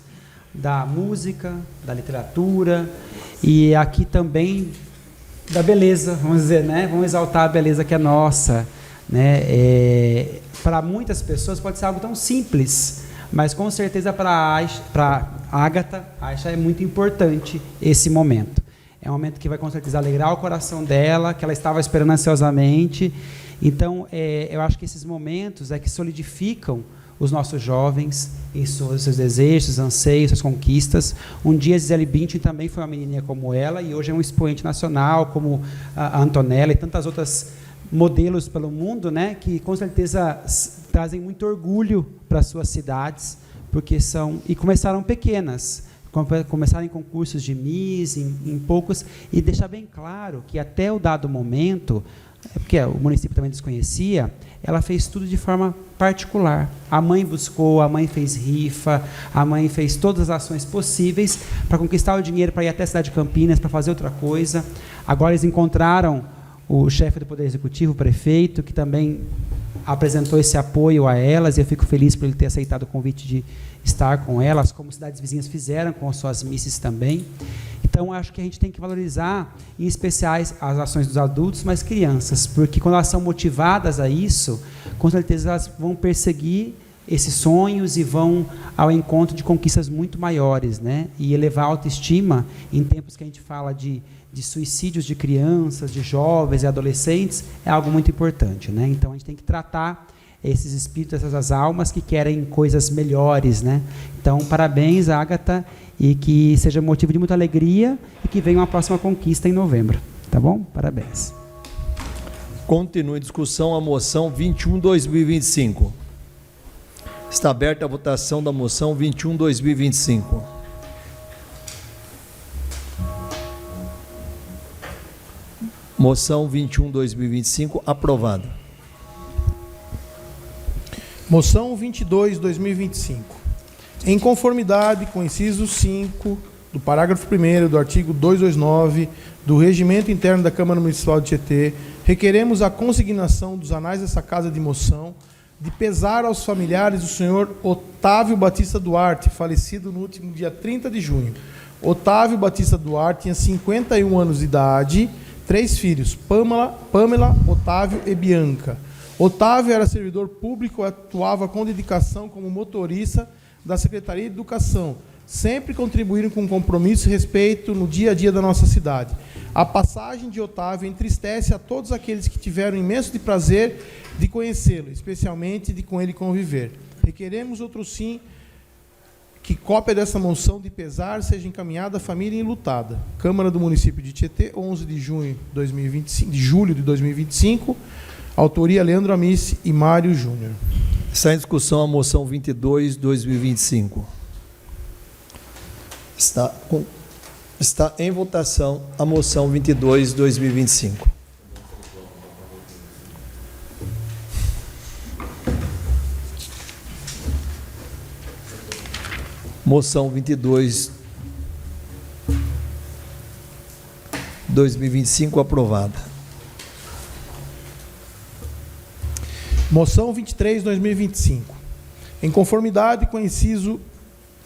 da música, da literatura, e aqui também da beleza, vamos dizer, né? Vamos exaltar a beleza que é nossa, né? Para muitas pessoas pode ser algo tão simples, mas com certeza para a Ágata é muito importante esse momento. É um momento que vai com certeza alegrar o coração dela, que ela estava esperando ansiosamente. Então, eu acho que esses momentos é que solidificam os nossos jovens em seus desejos, seus anseios, suas conquistas. Um dia, Gisele Bündchen também foi uma menininha como ela, e hoje é um expoente nacional, como a Antonella e tantas outras modelos pelo mundo, né, que com certeza trazem muito orgulho para suas cidades, porque e começaram pequenas, começaram em concursos de Miss, em poucos, e deixar bem claro que até o dado momento, porque o município também desconhecia, ela fez tudo de forma particular. A mãe buscou, a mãe fez rifa, a mãe fez todas as ações possíveis para conquistar o dinheiro para ir até a cidade de Campinas, para fazer outra coisa. Agora eles encontraram o chefe do Poder Executivo, o prefeito, que também apresentou esse apoio a elas, e eu fico feliz por ele ter aceitado o convite de estar com elas, como cidades vizinhas fizeram com as suas misses também. Então, acho que a gente tem que valorizar, em especiais, as ações dos adultos, mas crianças, porque quando elas são motivadas a isso, com certeza elas vão perseguir esses sonhos e vão ao encontro de conquistas muito maiores, né? E elevar a autoestima em tempos que a gente fala de suicídios de crianças, de jovens e adolescentes, é algo muito importante, né? Então, a gente tem que tratar esses espíritos, essas almas que querem coisas melhores, né? Então, parabéns, Ágata, e que seja motivo de muita alegria e que venha uma próxima conquista em novembro, tá bom? Parabéns. Continua em discussão a moção 21/2025. Está aberta a votação da moção 21/2025. Moção 21/2025, aprovada. Moção 22/2025. Em conformidade com o inciso 5 do parágrafo 1º do artigo 229 do Regimento Interno da Câmara Municipal de Tietê, requeremos a consignação dos anais dessa Casa de Moção de pesar aos familiares do senhor Otávio Batista Duarte, falecido no último dia 30 de junho. Otávio Batista Duarte tinha 51 anos de idade, 3 filhos, Pamela, Otávio e Bianca. Otávio era servidor público e atuava com dedicação como motorista da Secretaria de Educação. Sempre contribuíram com compromisso e respeito no dia a dia da nossa cidade. A passagem de Otávio entristece a todos aqueles que tiveram imenso de prazer de conhecê-lo, especialmente de com ele conviver. Requeremos outro sim que cópia dessa moção de pesar seja encaminhada à família enlutada. Câmara do Município de Tietê, 11 de julho de 2025, autoria Leandro Amici e Mário Júnior. Está em discussão a moção 22/2025. Está em votação a moção 22/2025. Moção 22/2025 aprovada. Moção 23/2025. Em conformidade com o inciso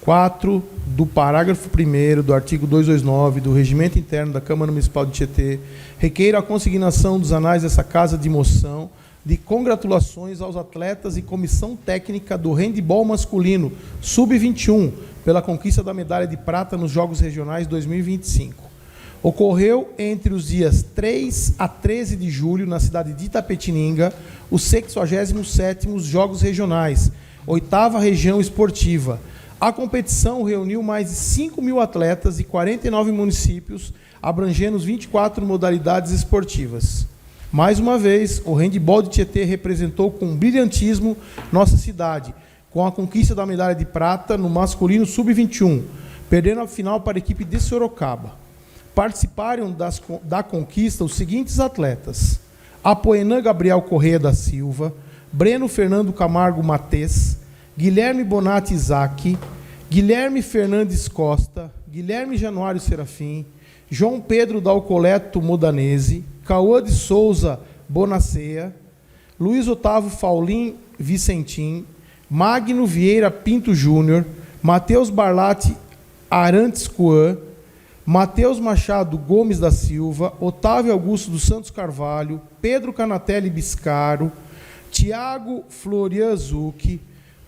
4 do parágrafo 1º do artigo 229 do Regimento Interno da Câmara Municipal de Tietê, requeiro a consignação dos anais dessa Casa de Moção de congratulações aos atletas e comissão técnica do handebol masculino sub-21 pela conquista da medalha de prata nos Jogos Regionais 2025. Ocorreu entre os dias 3 a 13 de julho, na cidade de Itapetininga, os 67º Jogos Regionais, 8ª Região Esportiva. A competição reuniu mais de 5.000 atletas de 49 municípios, abrangendo 24 modalidades esportivas. Mais uma vez, o handebol de Tietê representou com brilhantismo nossa cidade, com a conquista da medalha de prata no masculino sub-21, perdendo a final para a equipe de Sorocaba. Participaram da conquista os seguintes atletas: Apoenan Gabriel Correia da Silva, Breno Fernando Camargo Mates, Guilherme Bonatti Isaac, Guilherme Fernandes Costa, Guilherme Januário Serafim, João Pedro Dalcoleto Modanese, Cauã de Souza Bonaceia, Luiz Otávio Faulim Vicentim, Magno Vieira Pinto Júnior, Matheus Barlatti Arantes Coan, Matheus Machado Gomes da Silva, Otávio Augusto dos Santos Carvalho, Pedro Canatelli Biscaro, Tiago Florian Zucchi,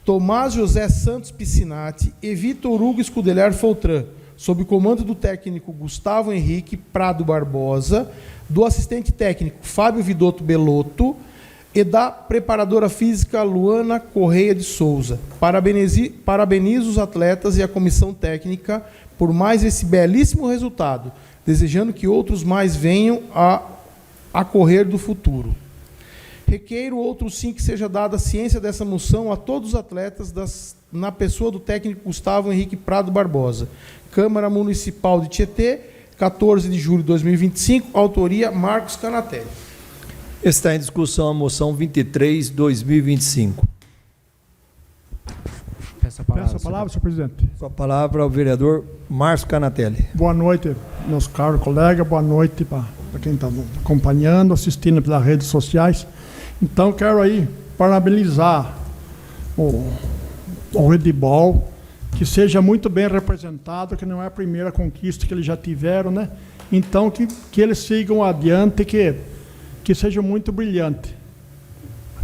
Tomás José Santos Piscinati e Vitor Hugo Scudeler Foltran, sob o comando do técnico Gustavo Henrique Prado Barbosa, do assistente técnico Fábio Vidotto Belotto e da preparadora física Luana Correia de Souza. Parabenizo os atletas e a comissão técnica por mais esse belíssimo resultado, desejando que outros mais venham a correr do futuro. Requeiro outro sim que seja dada a ciência dessa moção a todos os atletas na pessoa do técnico Gustavo Henrique Prado Barbosa. Câmara Municipal de Tietê, 14 de julho de 2025, autoria Marcos Canatelli. Está em discussão a moção 23/2025. Peço a palavra, senhor presidente. Com a palavra o vereador Márcio Canatelli. Boa noite, meus caros colegas, boa noite para quem está acompanhando, assistindo pelas redes sociais. Então, quero aí parabenizar o handebol, que seja muito bem representado, que não é a primeira conquista que eles já tiveram, né? Então, que eles sigam adiante, que seja muito brilhante.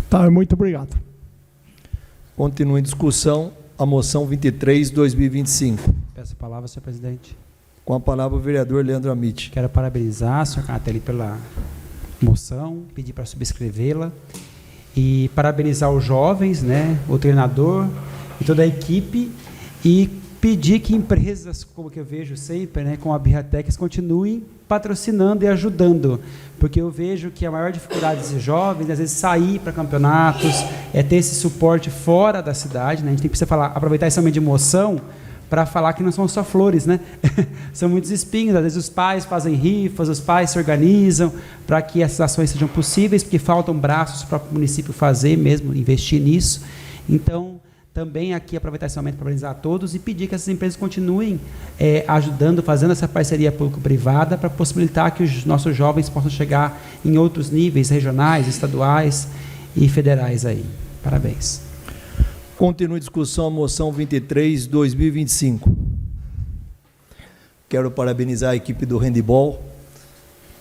Tá, muito obrigado. Continua em discussão a moção 23/2025. Peço a palavra, senhor presidente. Com a palavra o vereador Leandro Amici. Quero parabenizar o senhor Canatelli pela moção, pedir para subscrevê-la e parabenizar os jovens, né, o treinador e toda a equipe, e pedir que empresas, como que eu vejo sempre, né, como a Birratex, continuem patrocinando e ajudando, porque eu vejo que a maior dificuldade desses jovens é, às vezes, sair para campeonatos, é ter esse suporte fora da cidade, né? A gente tem que aproveitar esse momento de emoção para falar que não são só flores, né? São muitos espinhos. Às vezes os pais fazem rifas, os pais se organizam para que essas ações sejam possíveis, porque faltam braços para o município fazer mesmo, investir nisso. Então, também aqui aproveitar esse momento para parabenizar a todos e pedir que essas empresas continuem ajudando, fazendo essa parceria público-privada para possibilitar que os nossos jovens possam chegar em outros níveis, regionais, estaduais e federais aí. Parabéns. Continua a discussão a moção 23, 2025. Quero parabenizar a equipe do handebol.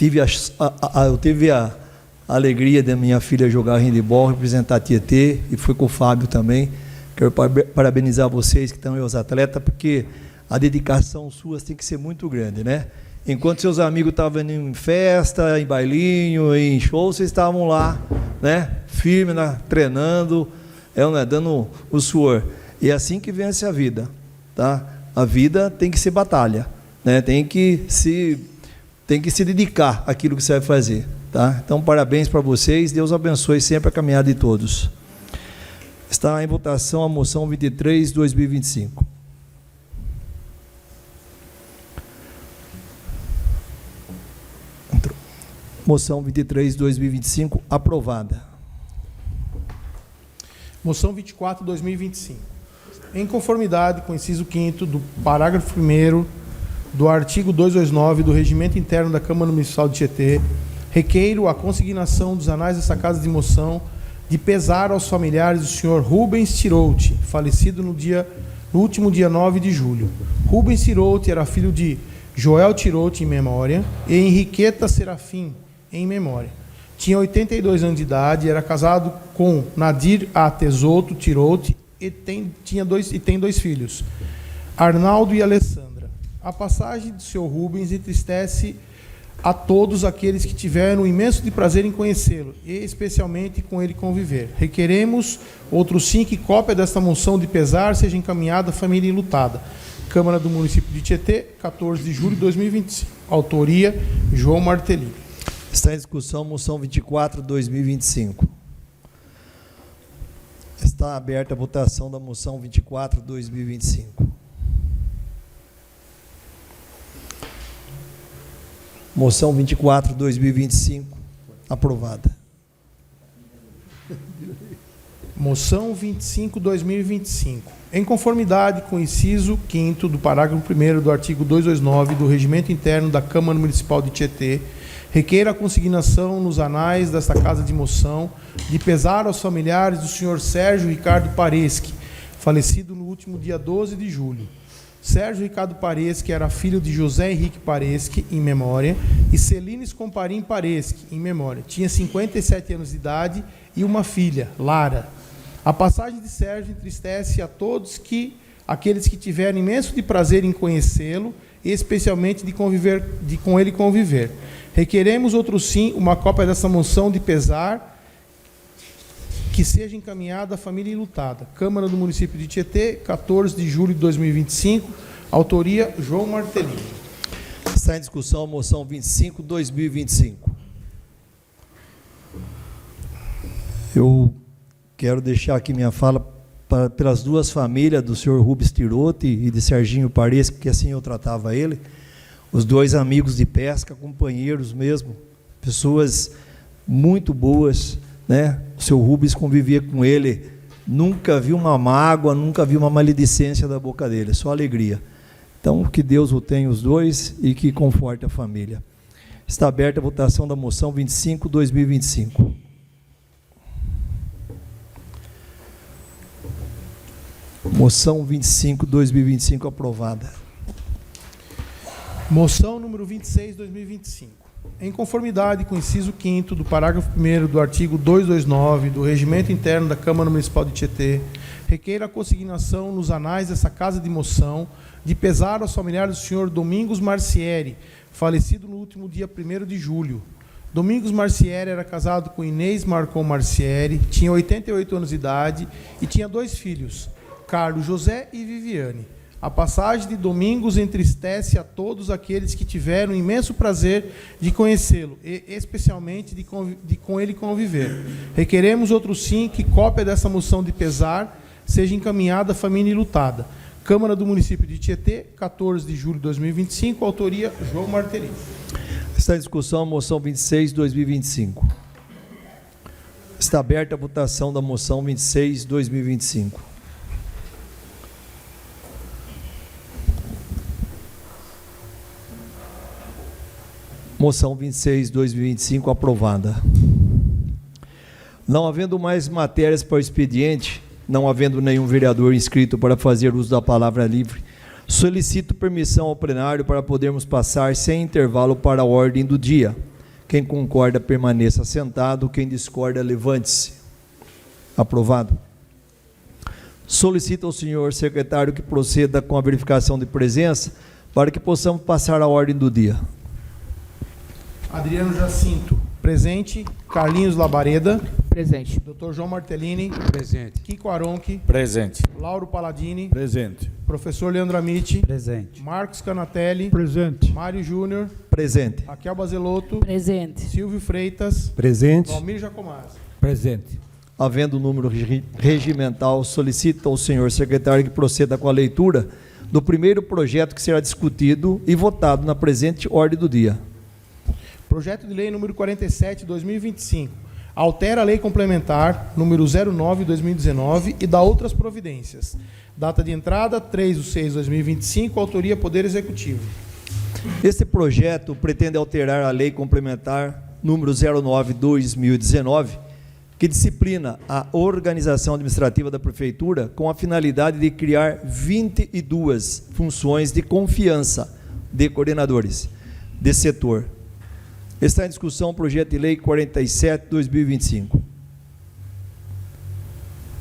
Eu tive a alegria da minha filha jogar handebol, representar a Tietê, e foi com o Fábio também. Quero parabenizar vocês que estão aí, os atletas, porque a dedicação sua tem que ser muito grande, né? Enquanto seus amigos estavam em festa, em bailinho, em show, vocês estavam lá, né? Firme, treinando, dando o suor. E é assim que vence a vida, tá? A vida tem que ser batalha, né? Tem que se dedicar àquilo que você vai fazer, tá? Então, parabéns para vocês, Deus abençoe sempre a caminhada de todos. Está em votação a moção 23, 2025. Moção 23, 2025, aprovada. Moção 24, 2025. Em conformidade com o inciso 5º do parágrafo 1º do artigo 229 do Regimento Interno da Câmara Municipal de Tietê, requeiro a consignação dos anais dessa Casa de Moção de pesar aos familiares do senhor Rubens Tirouti, falecido no último dia 9 de julho. Rubens Tirouti era filho de Joel Tirouti, em memória, e Henriqueta Serafim, em memória. Tinha 82 anos de idade, era casado com Nadir A. Tesoto Tirouti e tem dois filhos, Arnaldo e Alessandra. A passagem do senhor Rubens entristece a todos aqueles que tiveram o imenso de prazer em conhecê-lo, e especialmente com ele conviver. Requeremos, outro sim, que cópia desta moção de pesar seja encaminhada à família enlutada. Câmara do Município de Tietê, 14 de julho de 2025. Autoria, João Martelini. Está em discussão a moção 24, 2025. Está aberta a votação da moção 24, 2025. Moção 24, 2025, aprovada. Moção 25, 2025. Em conformidade com o inciso 5º do parágrafo 1º do artigo 229 do Regimento Interno da Câmara Municipal de Tietê, requeiro a consignação nos anais desta Casa de Moção de pesar aos familiares do senhor Sérgio Ricardo Pareschi, falecido no último dia 12 de julho. Sérgio Ricardo Pareschi era filho de José Henrique Pareschi, em memória, e Celines Comparim Pareschi, em memória. Tinha 57 anos de idade e uma filha, Lara. A passagem de Sérgio entristece a todos aqueles que tiveram imenso de prazer em conhecê-lo, e especialmente de com ele conviver. Requeremos, outro sim, uma cópia dessa moção de pesar que seja encaminhada à família enlutada. Câmara do Município de Tietê, 14 de julho de 2025. Autoria, João Martelini. Está em discussão a moção 25, 2025. Eu quero deixar aqui minha fala pelas duas famílias, do senhor Rubens Tirouti e de Serginho Pareschi, que assim eu tratava ele, os dois amigos de pesca, companheiros mesmo, pessoas muito boas, né? O seu Rubens convivia com ele, nunca vi uma mágoa, nunca vi uma maledicência da boca dele, só alegria. Então, que Deus o tenha os dois e que conforte a família. Está aberta a votação da moção 25, 2025. Moção 25, 2025, aprovada. Moção número 26, 2025. Em conformidade com o inciso 5º do parágrafo 1º do artigo 229 do Regimento Interno da Câmara Municipal de Tietê, requeiro a consignação nos anais dessa Casa de Moção de pesar aos familiares do senhor Domingos Marcieri, falecido no último dia 1º de julho. Domingos Marcieri era casado com Inês Marcon Marcieri, tinha 88 anos de idade e tinha dois filhos, Carlos José e Viviane. A passagem de Domingos entristece a todos aqueles que tiveram o imenso prazer de conhecê-lo, e especialmente de com ele conviver. Requeremos, outro sim, que cópia dessa moção de pesar seja encaminhada à família enlutada. Câmara do Município de Tietê, 14 de julho de 2025, autoria João Martelini. Está em discussão a moção 26/2025. Está aberta a votação da moção 26/2025. Moção 26/2025 aprovada. Não havendo mais matérias para o expediente, não havendo nenhum vereador inscrito para fazer uso da palavra livre, solicito permissão ao plenário para podermos passar sem intervalo para a ordem do dia. Quem concorda, permaneça sentado. Quem discorda, levante-se. Aprovado. Solicito ao senhor secretário que proceda com a verificação de presença para que possamos passar a ordem do dia. Adriano Jacinto, presente. Carlinhos Labareda. Presente. Dr. João Martelini. Presente. Kiko Aronchi. Presente. Lauro Paladini. Presente. Professor Leandro Amitti. Presente. Marcos Canatelli. Presente. Mário Júnior. Presente. Raquel Bazelotto. Presente. Silvio Freitas. Presente. Valmir Jacomazzi. Presente. Havendo número regimental, solicito ao senhor secretário que proceda com a leitura do primeiro projeto que será discutido e votado na presente ordem do dia. Projeto de lei número 47/2025. Altera a lei complementar número 09/2019 e dá outras providências. Data de entrada 3/6/2025, autoria Poder Executivo. Este projeto pretende alterar a lei complementar número 09/2019, que disciplina a organização administrativa da prefeitura com a finalidade de criar 22 funções de confiança de coordenadores de setor. Está em discussão o projeto de lei 47/2025.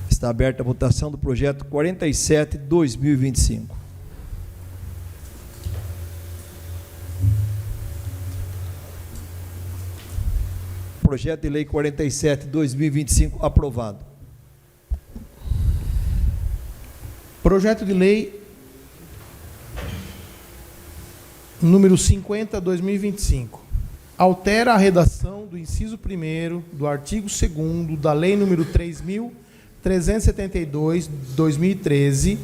Está aberta a votação do projeto 47/2025. Projeto de lei 47/2025 aprovado. Projeto de lei número 50/2025. Altera a redação do inciso 1º do artigo 2º da lei número 3.372/2013,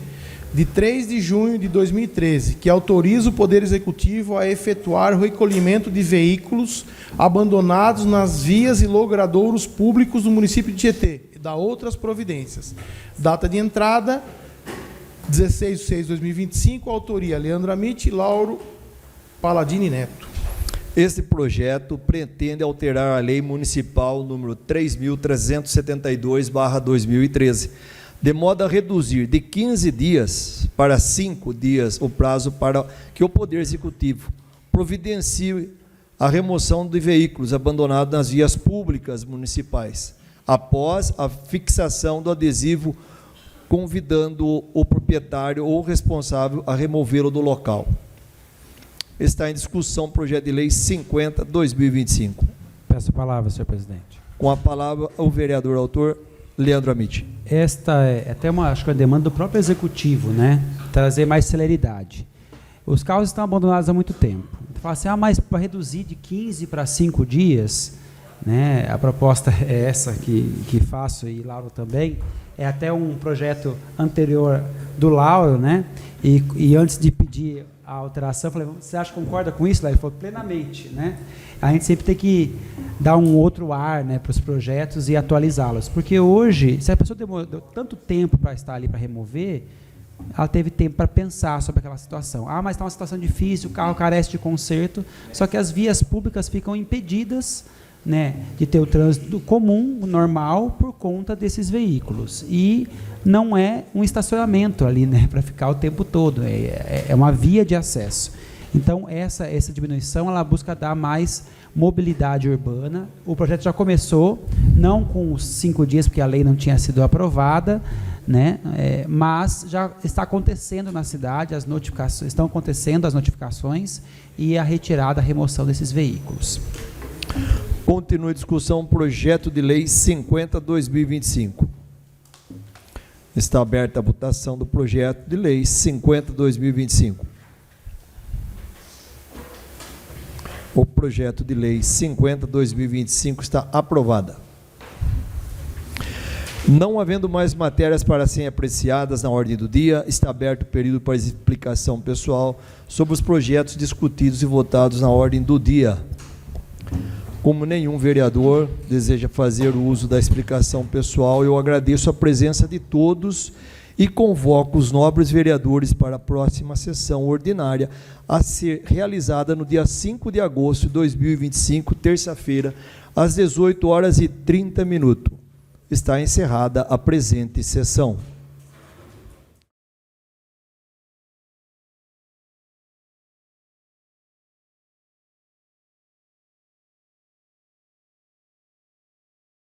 de 3 de junho de 2013, que autoriza o Poder Executivo a efetuar o recolhimento de veículos abandonados nas vias e logradouros públicos do município de Tietê, e dá outras providências. Data de entrada 16/6/2025, autoria Leandro Amitti e Lauro Paladini Neto. Este projeto pretende alterar a lei municipal número 3.372/2013, de modo a reduzir de 15 dias para 5 dias o prazo para que o Poder Executivo providencie a remoção de veículos abandonados nas vias públicas municipais, após a fixação do adesivo convidando o proprietário ou responsável a removê-lo do local. Está em discussão o projeto de lei 50/2025. Peço a palavra, senhor presidente. Com a palavra, o vereador autor, Leandro Amitti. Esta é até acho que a demanda do próprio executivo, né? Trazer mais celeridade. Os carros estão abandonados há muito tempo. Fala assim, mas para reduzir de 15 para 5 dias, né? A proposta é essa que faço, e Lauro também, é até um projeto anterior do Lauro, né? E antes de pedir a alteração, eu falei, você acha que concorda com isso? Ele falou, plenamente, né? A gente sempre tem que dar um outro ar, né, para os projetos e atualizá-los, porque hoje, se a pessoa demorou tanto tempo para estar ali para remover, ela teve tempo para pensar sobre aquela situação. Mas está uma situação difícil, o carro carece de conserto, só que as vias públicas ficam impedidas, né, de ter o trânsito comum, normal, por conta desses veículos. E não é um estacionamento ali, né, para ficar o tempo todo, é uma via de acesso. Então, essa diminuição, ela busca dar mais mobilidade urbana. O projeto já começou, não com os 5 dias, porque a lei não tinha sido aprovada, né, mas já está acontecendo na cidade, estão acontecendo as notificações e a retirada, a remoção desses veículos. Continua a discussão, projeto de lei 50/2025. Está aberta a votação do projeto de lei 50/2025. O projeto de lei 50/2025 está aprovada. Não havendo mais matérias para serem apreciadas na ordem do dia, está aberto o período para explicação pessoal sobre os projetos discutidos e votados na ordem do dia. Como nenhum vereador deseja fazer o uso da explicação pessoal, eu agradeço a presença de todos e convoco os nobres vereadores para a próxima sessão ordinária a ser realizada no dia 5 de agosto de 2025, terça-feira, às 18h30. Está encerrada a presente sessão.